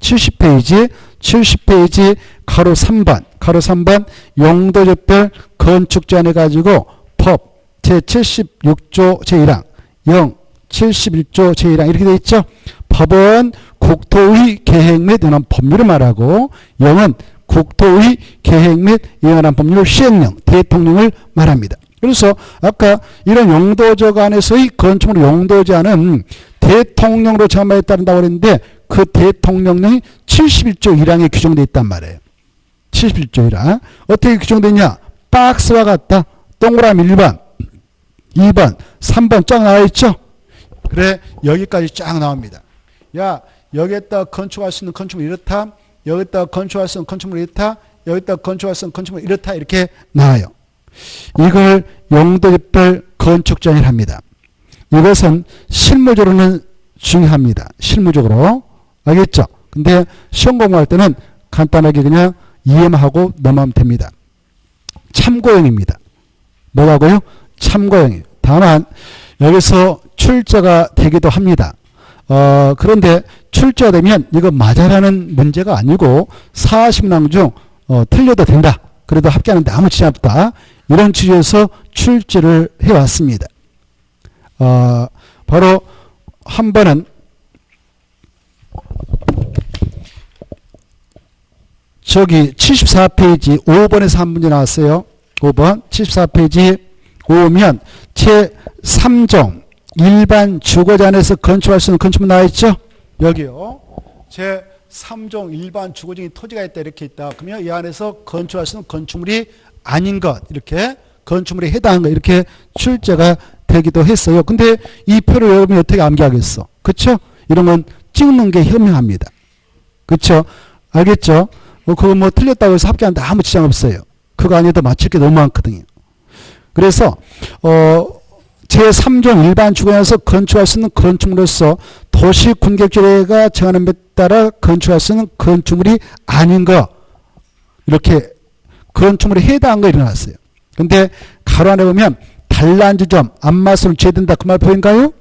A: 70페이지 가로 3번 용도적별 건축 제한해 가지고 법 제76조 제1항 0, 71조 제1항 이렇게 되어 있죠. 법은 국토의 계획 및 이하는 법률을 말하고 0은 국토의 계획 및 이하는 법률 시행령, 대통령을 말합니다. 그래서 아까 이런 용도적 안에서의 건축물 용도 제한은 대통령으로 정함에 따른다고 그랬는데 그 대통령령이 71조 1항에 규정되어 있단 말이에요. 71조 1항. 어떻게 규정되냐? 박스와 같다. 동그라미 1번, 2번, 3번 쫙 나와 있죠? 그래, 여기까지 쫙 나옵니다. 야, 여기에다 건축할 수 있는 건축물이 이렇다. 여기에다 건축할 수 있는 건축물이 이렇다. 여기에다 건축할 수 있는 건축물이 이렇다. 이렇게 나와요. 이걸 용도별 건축 제한이라 합니다. 이것은 실무적으로는 중요합니다. 실무적으로. 알겠죠? 근데 시험 공부할 때는 간단하게 그냥 이해만 하고 넘어가면 됩니다. 참고용입니다. 뭐라고요? 참고용이에요. 다만 여기서 출제가 되기도 합니다. 그런데 출제가 되면 이거 맞아라는 문제가 아니고 40낭 중 틀려도 된다. 그래도 합격하는데 아무 지장 없다. 이런 취지에서 출제를 해왔습니다. 바로 한 번은 저기 74페이지 5번에서 한 문제 나왔어요. 5번 74페이지 5면 제3종 일반 주거지 안에서 건축할 수 있는 건축물 나와 있죠. 여기요. 제3종 일반 주거지 토지가 있다 이렇게 있다. 그러면 이 안에서 건축할 수 있는 건축물이 아닌 것 이렇게 건축물에 해당한 것 이렇게 출제가 되기도 했어요. 근데 이 표를 여러분이 어떻게 암기하겠어? 그쵸? 이런 건 찍는 게 현명합니다. 그쵸? 알겠죠? 그거 뭐 틀렸다고 해서 합격하는데 아무 지장 없어요. 그거 아니어도 맞출 게 너무 많거든요. 그래서 제3종 일반 주거에서 건축할 수 있는 건축물로서 도시군객조례가 정하는 데 따라 건축할 수 있는 건축물이 아닌 거 이렇게 건축물에 해당한 거 일어났어요. 근데 가로 안에 보면 단란지점 안마수를 제된다 그 말 보인가요?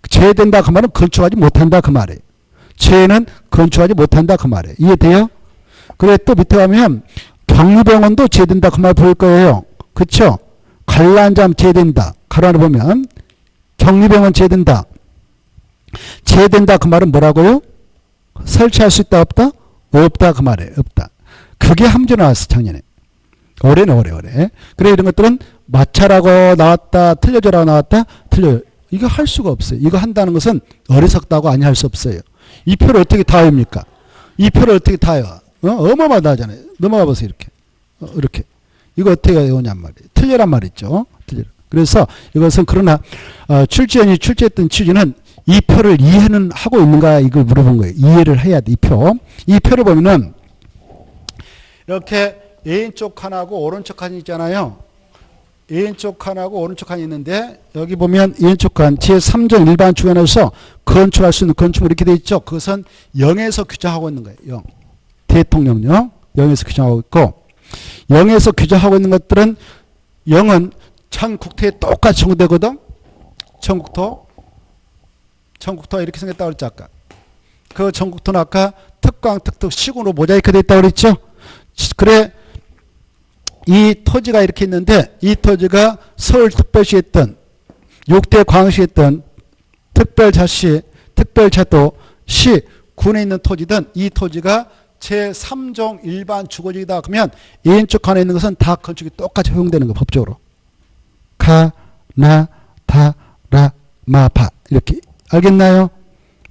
A: 제된다 그 말은 건축하지 못한다 그 말이에요. 제는 건축하지 못한다 그 말이에요. 이해돼요? 그래 또 밑에 가면 격리병원도 제된다 그 말 보일 거예요. 그쵸? 관람장 제된다. 가로 안에 보면 격리병원 제된다. 제된다 그 말은 뭐라고요? 설치할 수 있다 없다? 없다 그 말이에요. 없다. 그게 함수 나왔어 작년에. 올해. 그래 이런 것들은 마찰하고 나왔다 틀려져라고 나왔다 틀려요. 이거 할 수가 없어요. 이거 한다는 것은 어리석다고 아니 할 수 없어요. 이 표를 어떻게 다 외웁니까? 이 표를 어떻게 다 외워? 어마어마하잖아요. 넘어가 보세요 이렇게. 이렇게. 이거 어떻게 외우냔 말이에요. 틀려란 말이죠. 틀려. 그래서 이것은 그러나 출제원이 출제했던 취지는 이 표를 이해는 하고 있는가 이걸 물어본 거예요. 이해를 해야 돼. 이 표. 이 표를 보면은 이렇게 왼쪽 칸하고 오른쪽 칸이 있잖아요. 왼쪽 칸하고 오른쪽 칸이 있는데 여기 보면 왼쪽 칸 제3종 일반 주변에서 건축할 수 있는 건축물 이렇게 돼 있죠. 그것은 0에서 규정하고 있는 거예요. 0. 대통령령 0에서 규정하고 있고 0에서 규정하고 있는 것들은 0은 전국토에 똑같이 적용되거든. 전국토 이렇게 생겼다고 그랬죠. 아까. 그 전국토는 아까 특강, 특특, 시군으로 모자이크 되어 있다고 그랬죠. 그래 이 토지가 이렇게 있는데 이 토지가 서울특별시에 있던 6대 광역시에 있던 특별자시, 특별자도, 시, 군에 있는 토지든 이 토지가 제3종 일반 주거지이다. 그러면 왼쪽 칸에 있는 것은 다 건축이 똑같이 허용되는 거 법적으로. 가, 나, 다, 라, 마, 바 이렇게 알겠나요?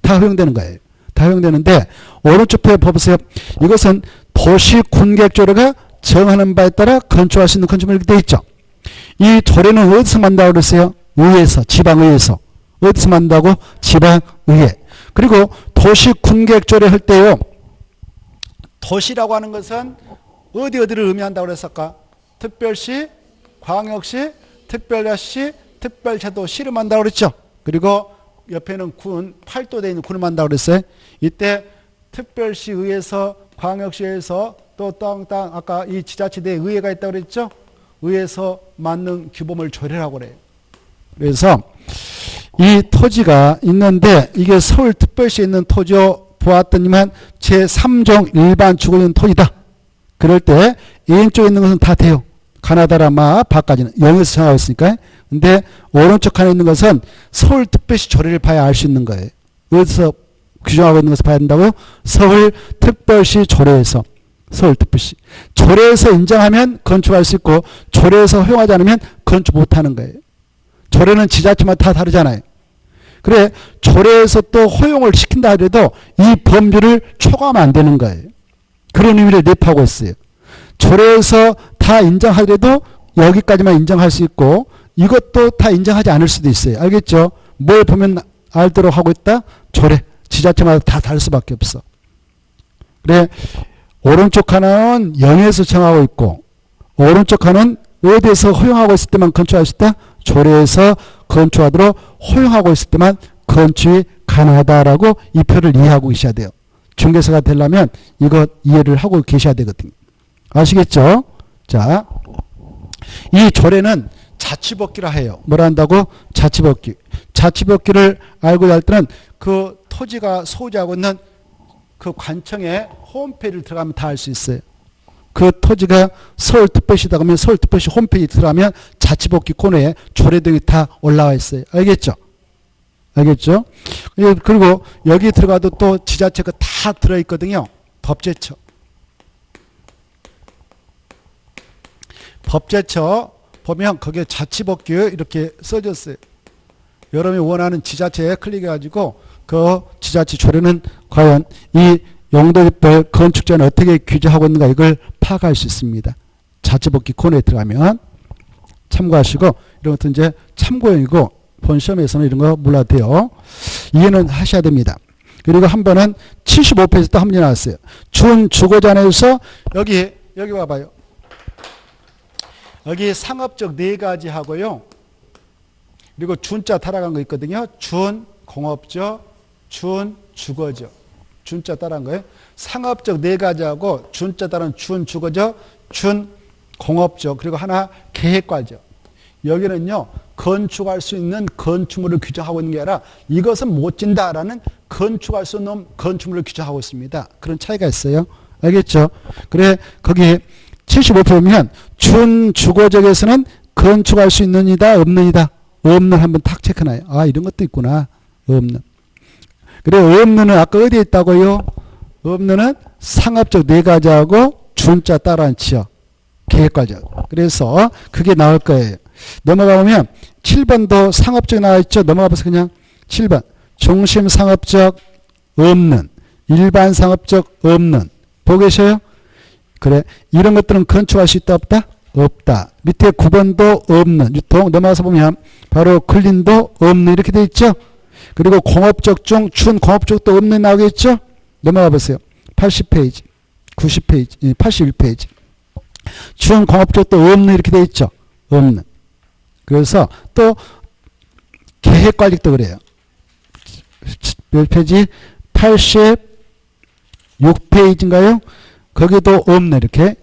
A: 다 허용되는 거예요. 다 허용되는데 오른쪽 표에 보세요. 이것은 도시군객조례가 정하는 바에 따라 건축할 수 있는 건축물 이렇게 되어 있죠. 이 조례는 어디서 만든다고 그랬어요? 의회에서, 지방의회에서. 어디서 만든다고? 지방의회. 그리고 도시군객조례 할 때요. 도시라고 하는 것은 어디를 의미한다고 그랬을까? 특별시, 광역시, 특별자치, 특별자도, 시를 만든다고 그랬죠. 그리고 옆에는 군, 팔도 되어 있는 군을 만든다고 그랬어요. 이때 특별시의회에서, 광역시에서 또 땅 아까 이 지자체대에 의회가 있다고 그랬죠? 의회에서 만능 규범을 조례라고 그래요. 그래서 이 토지가 있는데 이게 서울특별시에 있는 토지요. 보았더니만 제3종 일반 주거용 토지다. 그럴 때 왼쪽에 있는 것은 다 돼요. 가나다라마 바까지는 0에서 정하고 있으니까. 근데 오른쪽 칸에 있는 것은 서울특별시 조례를 봐야 알 수 있는 거예요. 어디서 규정하고 있는 것을 봐야 된다고요? 서울특별시 조례에서. 서울특별시. 조례에서 인정하면 건축할 수 있고 조례에서 허용하지 않으면 건축 못하는 거예요. 조례는 지자체마다 다 다르잖아요. 그래 조례에서 또 허용을 시킨다 하더라도 이 범주를 초과하면 안 되는 거예요. 그런 의미를 내포하고 있어요. 조례에서 다 인정하더라도 여기까지만 인정할 수 있고 이것도 다 인정하지 않을 수도 있어요. 알겠죠? 뭘 보면 알도록 하고 있다? 조례. 지자체마다 다 다를 수밖에 없어. 그래 오른쪽 하나는 0에서 정하고 있고 오른쪽 하나는 어디에서 허용하고 있을 때만 건축할 수 있다? 조례에서 건축하도록 허용하고 있을 때만 건축이 가능하다라고 이 표를 이해하고 계셔야 돼요. 중개사가 되려면 이것 이해를 하고 계셔야 되거든요. 아시겠죠? 자, 이 조례는 자치법규라 해요. 뭐라 한다고? 자치법규. 자치법규를 알고 할 때는 그 토지가 소유하고 있는 그 관청의 홈페이지를 들어가면 다 알 수 있어요. 그 토지가 서울특별시다 그러면 서울특별시 홈페이지 들어가면 자치법규 코너에 조례 등이 다 올라와 있어요. 알겠죠? 알겠죠? 그리고 여기 들어가도 또 지자체가 다 들어있거든요. 법제처. 법제처 보면 거기에 자치법규 이렇게 써졌어요. 여러분이 원하는 지자체에 클릭해가지고 그 지자체 조례는 과연 이 용도별 건축자는 어떻게 규제하고 있는가 이걸 파악할 수 있습니다. 자치법규 코너에 들어가면 참고하시고 이런 것도 이제 참고용이고 본 시험에서는 이런 거 몰라도 돼요. 이해는 하셔야 됩니다. 그리고 한 번은 75페이지 또 한 번 나왔어요. 준 주거자에서 여기 봐봐요. 여기 상업적 4가지 하고요. 그리고 준자 따라간 거 있거든요. 준 공업적, 준 주거적. 준자 따라한 거예요. 상업적 4가지하고 준자 따른 준 주거적, 준 공업적, 그리고 하나 계획과적. 여기는요. 건축할 수 있는 건축물을 규정하고 있는 게 아니라 이것은 못 진다라는 건축할 수 없는 건축물을 규정하고 있습니다. 그런 차이가 있어요. 알겠죠? 그래 거기 75표 보면 준 주거적에서는 건축할 수 있는이다 없는이다. 없는 한번 탁 체크나요. 아 이런 것도 있구나. 없는. 그래 없는은 아까 어디에 있다고요? 없는은 상업적 4가지하고 준자 따라한 지역 계획과적. 그래서 그게 나올 거예요. 넘어가 보면 7번도 상업적 나와 있죠. 넘어가 보세요. 그냥 7번 중심 상업적 없는, 일반 상업적 없는. 보고 계셔요? 그래 이런 것들은 건축할 수 있다 없다? 없다. 밑에 9번도 없는 유통 넘어가서 보면 바로 근린도 없는 이렇게 돼 있죠. 그리고 공업적 중 준공업적도 없는 나오겠죠. 넘어가 보세요. 80페이지 90페이지 81페이지 준공업적도 없는 이렇게 돼 있죠. 없는. 그래서 또 계획관리도 그래요. 몇 페이지? 86페이지인가요? 거기도 없네 이렇게.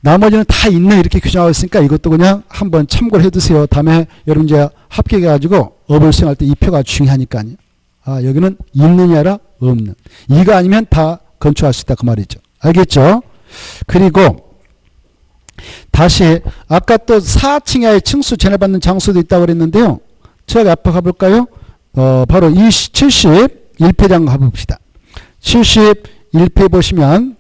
A: 나머지는 다 있네 이렇게 규정하고 있으니까 이것도 그냥 한번 참고를 해두세요. 다음에 여러분 이제 합격해가지고 업을 수행할 때 이 표가 중요하니까요. 아 여기는 있느냐 아니라 없는. 이거 아니면 다 건축할 수 있다 그 말이죠. 알겠죠? 그리고 다시 아까 또 4층 이하의 층수 전해받는 장소도 있다고 그랬는데요. 저기 앞에 가볼까요? 바로 71페이지 가봅시다. 71페이지 보시면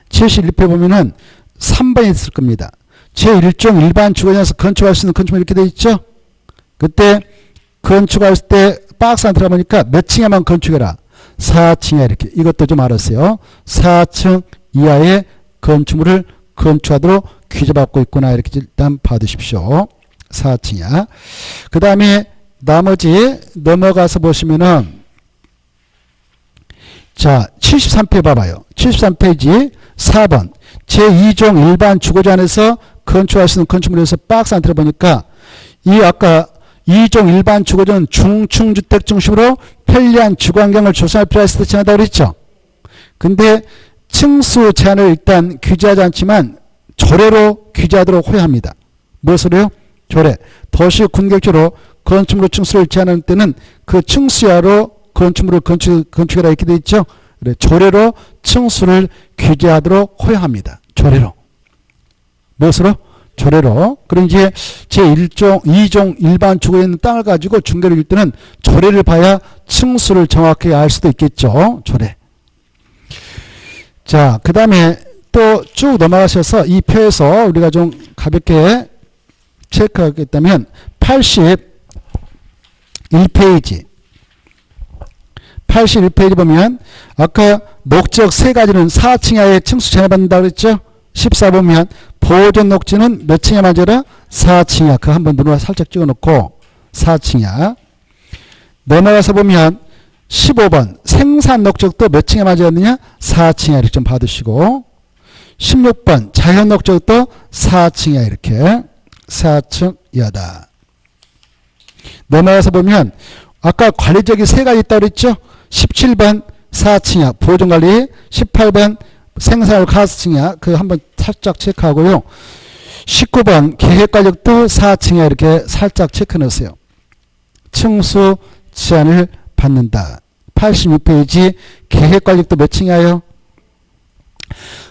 A: 71페이지 보면은 3번이 있을 겁니다. 제1종 일반 주거장에서 건축할 수 있는 건축물 이렇게 돼 있죠. 그때 건축할 때 박스 안 들어가보니까 몇 층에만 건축해라. 4층에 이렇게. 이것도 좀 알았어요. 4층 이하의 건축물을 건축하도록 규제받고 있구나. 이렇게 일단 봐두십시오. 4층 이하. 그 다음에 나머지 넘어가서 보시면은 자 73페이지 봐봐요. 73페이지 4번 제2종 일반 주거자 안에서 건축할 수 있는 건축물에서 박스 안 들어보니까 이 아까 2종 일반 주거자는 중층주택 중심으로 편리한 주거환경을 조성할 필요가 있을 때 지나다고 그랬죠. 근데 층수 제한을 일단 규제하지 않지만 조례로 규제하도록 호야합니다. 무엇으로요? 조례. 도시 군격주로 건축물로 층수를 제한할 때는 그 층수하로 건축물을 건축해라 이렇게 되어 있죠. 그래, 조례로 층수를 규제하도록 호야합니다. 조례로. 무엇으로? 조례로. 그럼 이제 제1종, 2종 일반 주거에 있는 땅을 가지고 중개를 줄 때는 조례를 봐야 층수를 정확하게 알 수도 있겠죠. 조례. 자, 그 다음에 또 쭉 넘어가셔서 이 표에서 우리가 좀 가볍게 체크하겠다면 81페이지. 81페이지 보면 아까 목적 세 가지는 4층 이하의 층수 제한받는다고 그랬죠. 14 보면 보존 녹지는 몇 층에 맞아라? 4층 이하. 그거 한번 눈으로 살짝 찍어놓고 4층 이하. 넘어가서 보면 15번 생산 녹적도 몇 층에 맞았느냐? 4층 이하 이렇게 좀 받으시고 16번 자연 녹적도 4층 이하 이렇게 4층 이하다. 넘어가서 보면 아까 관리적이 세 가지 있다고 그랬죠? 17번 4층 이하 보존관리, 18번 생산을 가스층 이하 그 한번 살짝 체크하고요. 19번 계획관리도 4층 이하 이렇게 살짝 체크 넣으세요. 층수 제한을 받는다. 86페이지 계획관리도 몇 층이에요?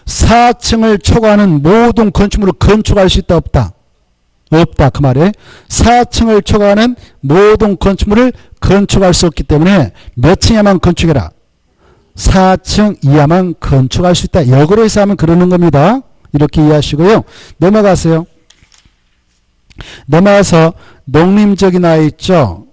A: 4층을 초과하는 모든 건축물을 건축할 수 있다 없다? 없다 그 말에 4층을 초과하는 모든 건축물을 건축할 수 없기 때문에 몇 층에만 건축해라? 4층 이하만 건축할 수 있다. 역으로 해서 하면 그러는 겁니다. 이렇게 이해하시고요. 넘어가세요. 넘어가서 농림적이 나와 있죠.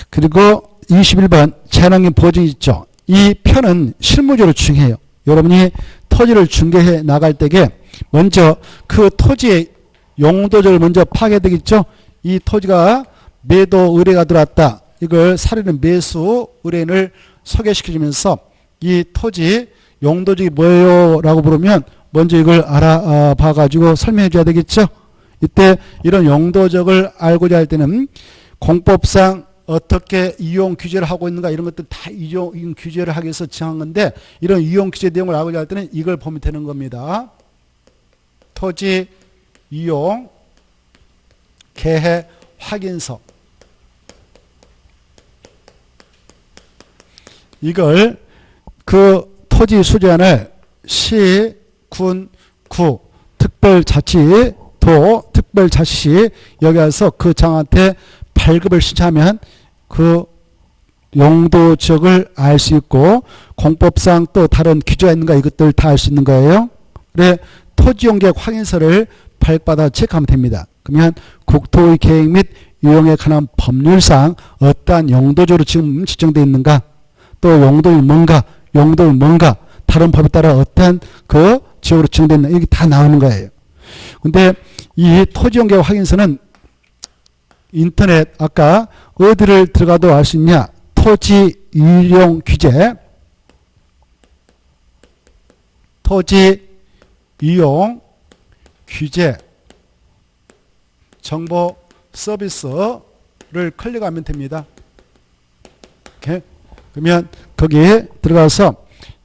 A: 그리고 21번 재난경 보증이 있죠. 이 편은 실무적으로 중요해요. 여러분이 토지를 중개해 나갈 때에 먼저 그 토지의 용도적을 먼저 파악해야 되겠죠. 이 토지가 매도 의뢰가 들어왔다. 이걸 사려는 매수 의뢰인을 소개시켜주면서 이 토지 용도적이 뭐예요? 라고 물으면 먼저 이걸 알아봐 가지고 설명해 줘야 되겠죠. 이때 이런 용도적을 알고자 할 때는 공법상 어떻게 이용 규제를 하고 있는가 이런 것들 다 이용 규제를 하기 위해서 정한 건데 이런 이용 규제 내용을 알고자 할 때는 이걸 보면 되는 겁니다. 토지 이용 계획 확인서 이걸 그 토지 수제안을 시, 군, 구, 특별자치도, 특별자치시 여기 와서 그 장한테 발급을 신청하면 그 용도 지역을 알 수 있고 공법상 또 다른 규제가 있는가 이것들 다 알 수 있는 거예요. 그래 토지용계획 확인서를 발급받아 체크하면 됩니다. 그러면 국토의 계획 및 이용에 관한 법률상 어떠한 용도적으로 지금 지정되어 있는가 또 용도는 뭔가 용도는 뭔가 다른 법에 따라 어떠한 그 지역으로 지정되어 있는가 이게 다 나오는 거예요. 근데 이 토지용계획 확인서는 인터넷 아까 어디를 들어가도 알 수 있냐 토지 이용 규제 토지 이용 규제 정보 서비스를 클릭하면 됩니다. 이렇게. 그러면 거기에 들어가서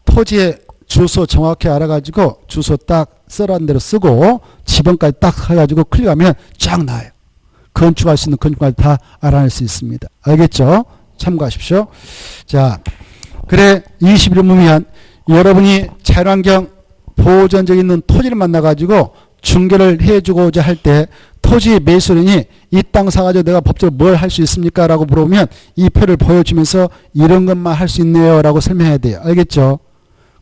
A: 토지의 주소 정확히 알아가지고 주소 딱 쓰라는 대로 쓰고 지번까지 딱 해가지고 클릭하면 쫙 나와요. 건축할 수 있는 건축까지 다 알아낼 수 있습니다. 알겠죠? 참고하십시오. 자, 그래 21번 보면 여러분이 자연환경 보존적 있는 토지를 만나가지고 중개를 해주고자 할 때 토지 매수인이 이 땅 사가지고 내가 법적으로 뭘 할 수 있습니까? 라고 물어보면 이 표를 보여주면서 이런 것만 할 수 있네요. 라고 설명해야 돼요. 알겠죠?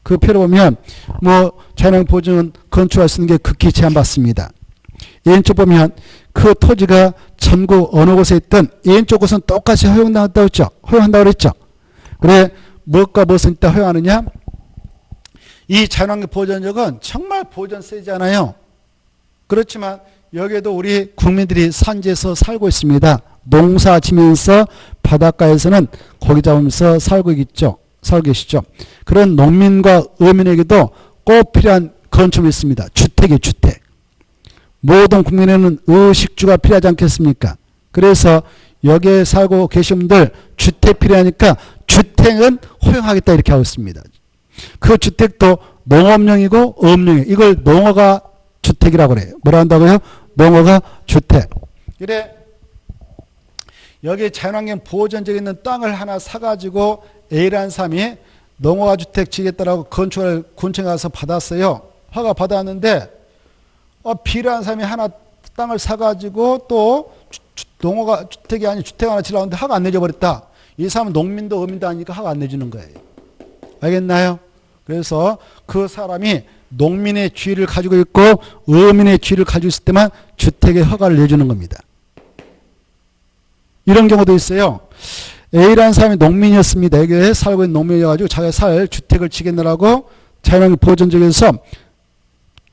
A: 그 표를 보면 뭐 자연환경 보존은 건축할 수 있는 게 극히 제한받습니다. 왼쪽 보면 그 토지가 전국 어느 곳에 있든 왼쪽 곳은 똑같이 허용한다고 했죠. 허용한다고 그랬죠. 그래 무엇과 무엇은 이따 허용하느냐? 이 자연환경 보존적은 정말 보존 세잖아요. 그렇지만 여기에도 우리 국민들이 산지에서 살고 있습니다. 농사 지면서 바닷가에서는 고기 잡으면서 살고 계시죠. 그런 농민과 어민에게도 꼭 필요한 건축이 있습니다. 주택이에요. 주택. 모든 국민에는 의식주가 필요하지 않겠습니까? 그래서 여기에 살고 계신 분들 주택 필요하니까 주택은 허용하겠다 이렇게 하고 있습니다. 그 주택도 농업용이고 어업용이고 이걸 농어가 주택이라고 그래요. 뭐라 한다고요? 농어가 주택. 이래 여기 자연환경 보호전적에 있는 땅을 하나 사가지고 A라는 사람이 농어가 주택 지겠다라고 건축을 군청에 가서 받았어요. 허가 받았는데 B라는 사람이 하나 땅을 사가지고 또 농어가 주택이 아닌 주택 하나 지려고 하는데 허가 안 내줘 버렸다. 이 사람은 농민도 어민도 아니니까 허가 안 내주는 거예요. 알겠나요? 그래서 그 사람이 농민의 지위를 가지고 있고 어민의 지위를 가지고 있을 때만 주택의 허가를 내주는 겁니다. 이런 경우도 있어요. A라는 사람이 농민이었습니다. 여기에 살고 있는 농민이어가지고 자기가 살 주택을 지겠느라고 자연환경 보호전적에서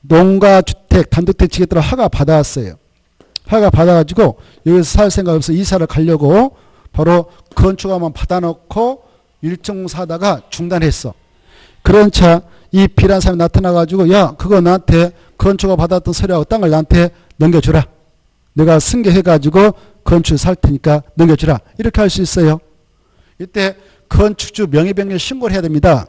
A: 농가 주택 단독주택 지겠다고 허가 받아왔어요. 허가 받아가지고 여기서 살 생각 없어 이사를 가려고 바로 건축허가만 받아놓고 일정사다가 중단했어. 그런 차 이 B라는 사람이 나타나가지고 야 그거 나한테 건축허가 받았던 서류하고 땅을 나한테 넘겨주라. 내가 승계해가지고 건축 살 테니까 넘겨주라. 이렇게 할 수 있어요. 이때 건축주 명의변경 신고를 해야 됩니다.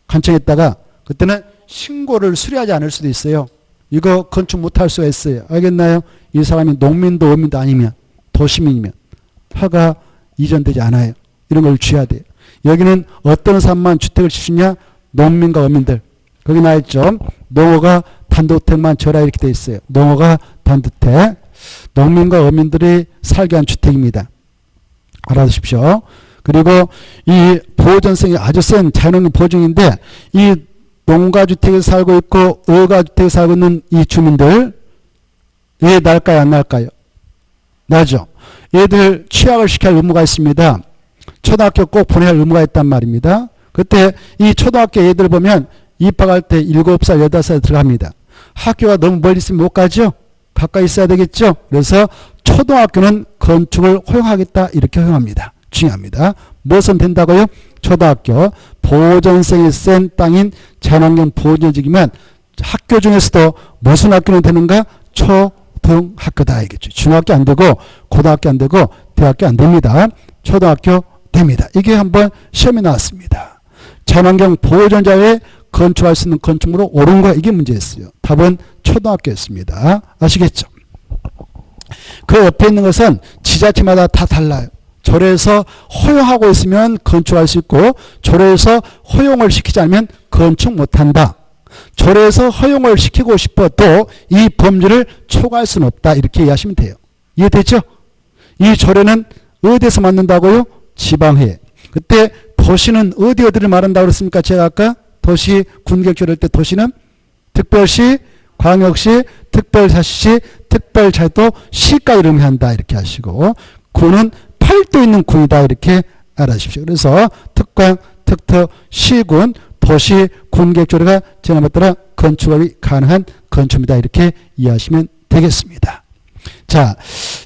A: 간청했다가 그때는 신고를 수리하지 않을 수도 있어요. 이거 건축 못할 수가 있어요. 알겠나요? 이 사람이 농민도 어민도 아니면 도시민이면 허가 이전되지 않아요. 이런 걸 주의해야 돼요. 여기는 어떤 사람만 주택을 지주냐? 농민과 어민들. 거기 나와있죠. 농어가 단독주택만 줘라 이렇게 돼 있어요. 농어가 단독주택. 농민과 어민들이 살게 한 주택입니다. 알아두십시오. 그리고 이 보호전성이 아주 센 자연환경 보호중인데 이 농가주택에 살고 있고 어가주택에 살고 있는 이 주민들 왜 날까요? 안 날까요? 나죠. 얘들 취약을 시켜야 할 의무가 있습니다. 초등학교 꼭 보내야 할 의무가 있단 말입니다. 그때 이 초등학교 애들 보면 입학할 때 7살, 8살 들어갑니다. 학교가 너무 멀리 있으면 못 가죠? 가까이 있어야 되겠죠? 그래서 초등학교는 건축을 허용하겠다 이렇게 허용합니다. 중요합니다. 무엇은 된다고요? 초등학교 보호전성이 센 땅인 자연환경 보호전적이면 학교 중에서도 무슨 학교는 되는가? 초등학교다 이겠죠. 중학교 안 되고 고등학교 안 되고 대학교 안 됩니다. 초등학교 됩니다. 이게 한번 시험에 나왔습니다. 자연환경 보호전자에 건축할 수 있는 건축물로 옳은 거 이게 문제였어요. 답은 초등학교였습니다. 아시겠죠? 그 옆에 있는 것은 지자체마다 다 달라요. 조례에서 허용하고 있으면 건축할 수 있고 조례에서 허용을 시키지 않으면 건축 못한다. 조례에서 허용을 시키고 싶어도 이 범주를 초과할 수는 없다. 이렇게 이해하시면 돼요. 이해됐죠? 이 조례는 어디에서 만든다고요? 지방회. 그때 도시는 어디를 말한다고 그랬습니까? 제가 아까 도시 군객조례 할 때 도시는 특별시, 광역시, 특별자치시, 특별자도 시까지 의미한다. 이렇게 하시고 구는 팔도 있는 군이다. 이렇게 알아주십시오. 그래서 특광, 특특, 시군, 도시, 군객조례가 지난번에 따라 건축이 가능한 건축입니다. 이렇게 이해하시면 되겠습니다. 자,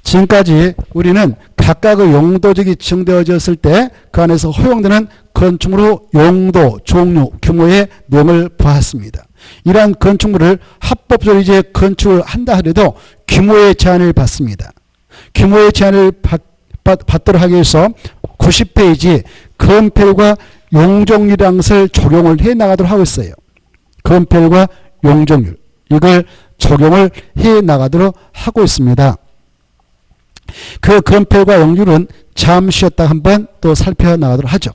A: 지금까지 우리는 각각의 용도적이 지정되어졌을 때 그 안에서 허용되는 건축물의 용도, 종류, 규모의 내용을 보았습니다. 이러한 건축물을 합법적으로 이제 건축을 한다 하더라도 규모의 제한을 받습니다. 규모의 제한을 받도록 하기 위해서 90페이지 건폐율과 용적률이라는 것을 적용을 해 나가도록 하고 있어요. 건폐율과 용적률 이걸 적용을 해 나가도록 하고 있습니다. 그 건폐율과 용적률은 잠시 쉬었다 한번 또 살펴나가도록 하죠.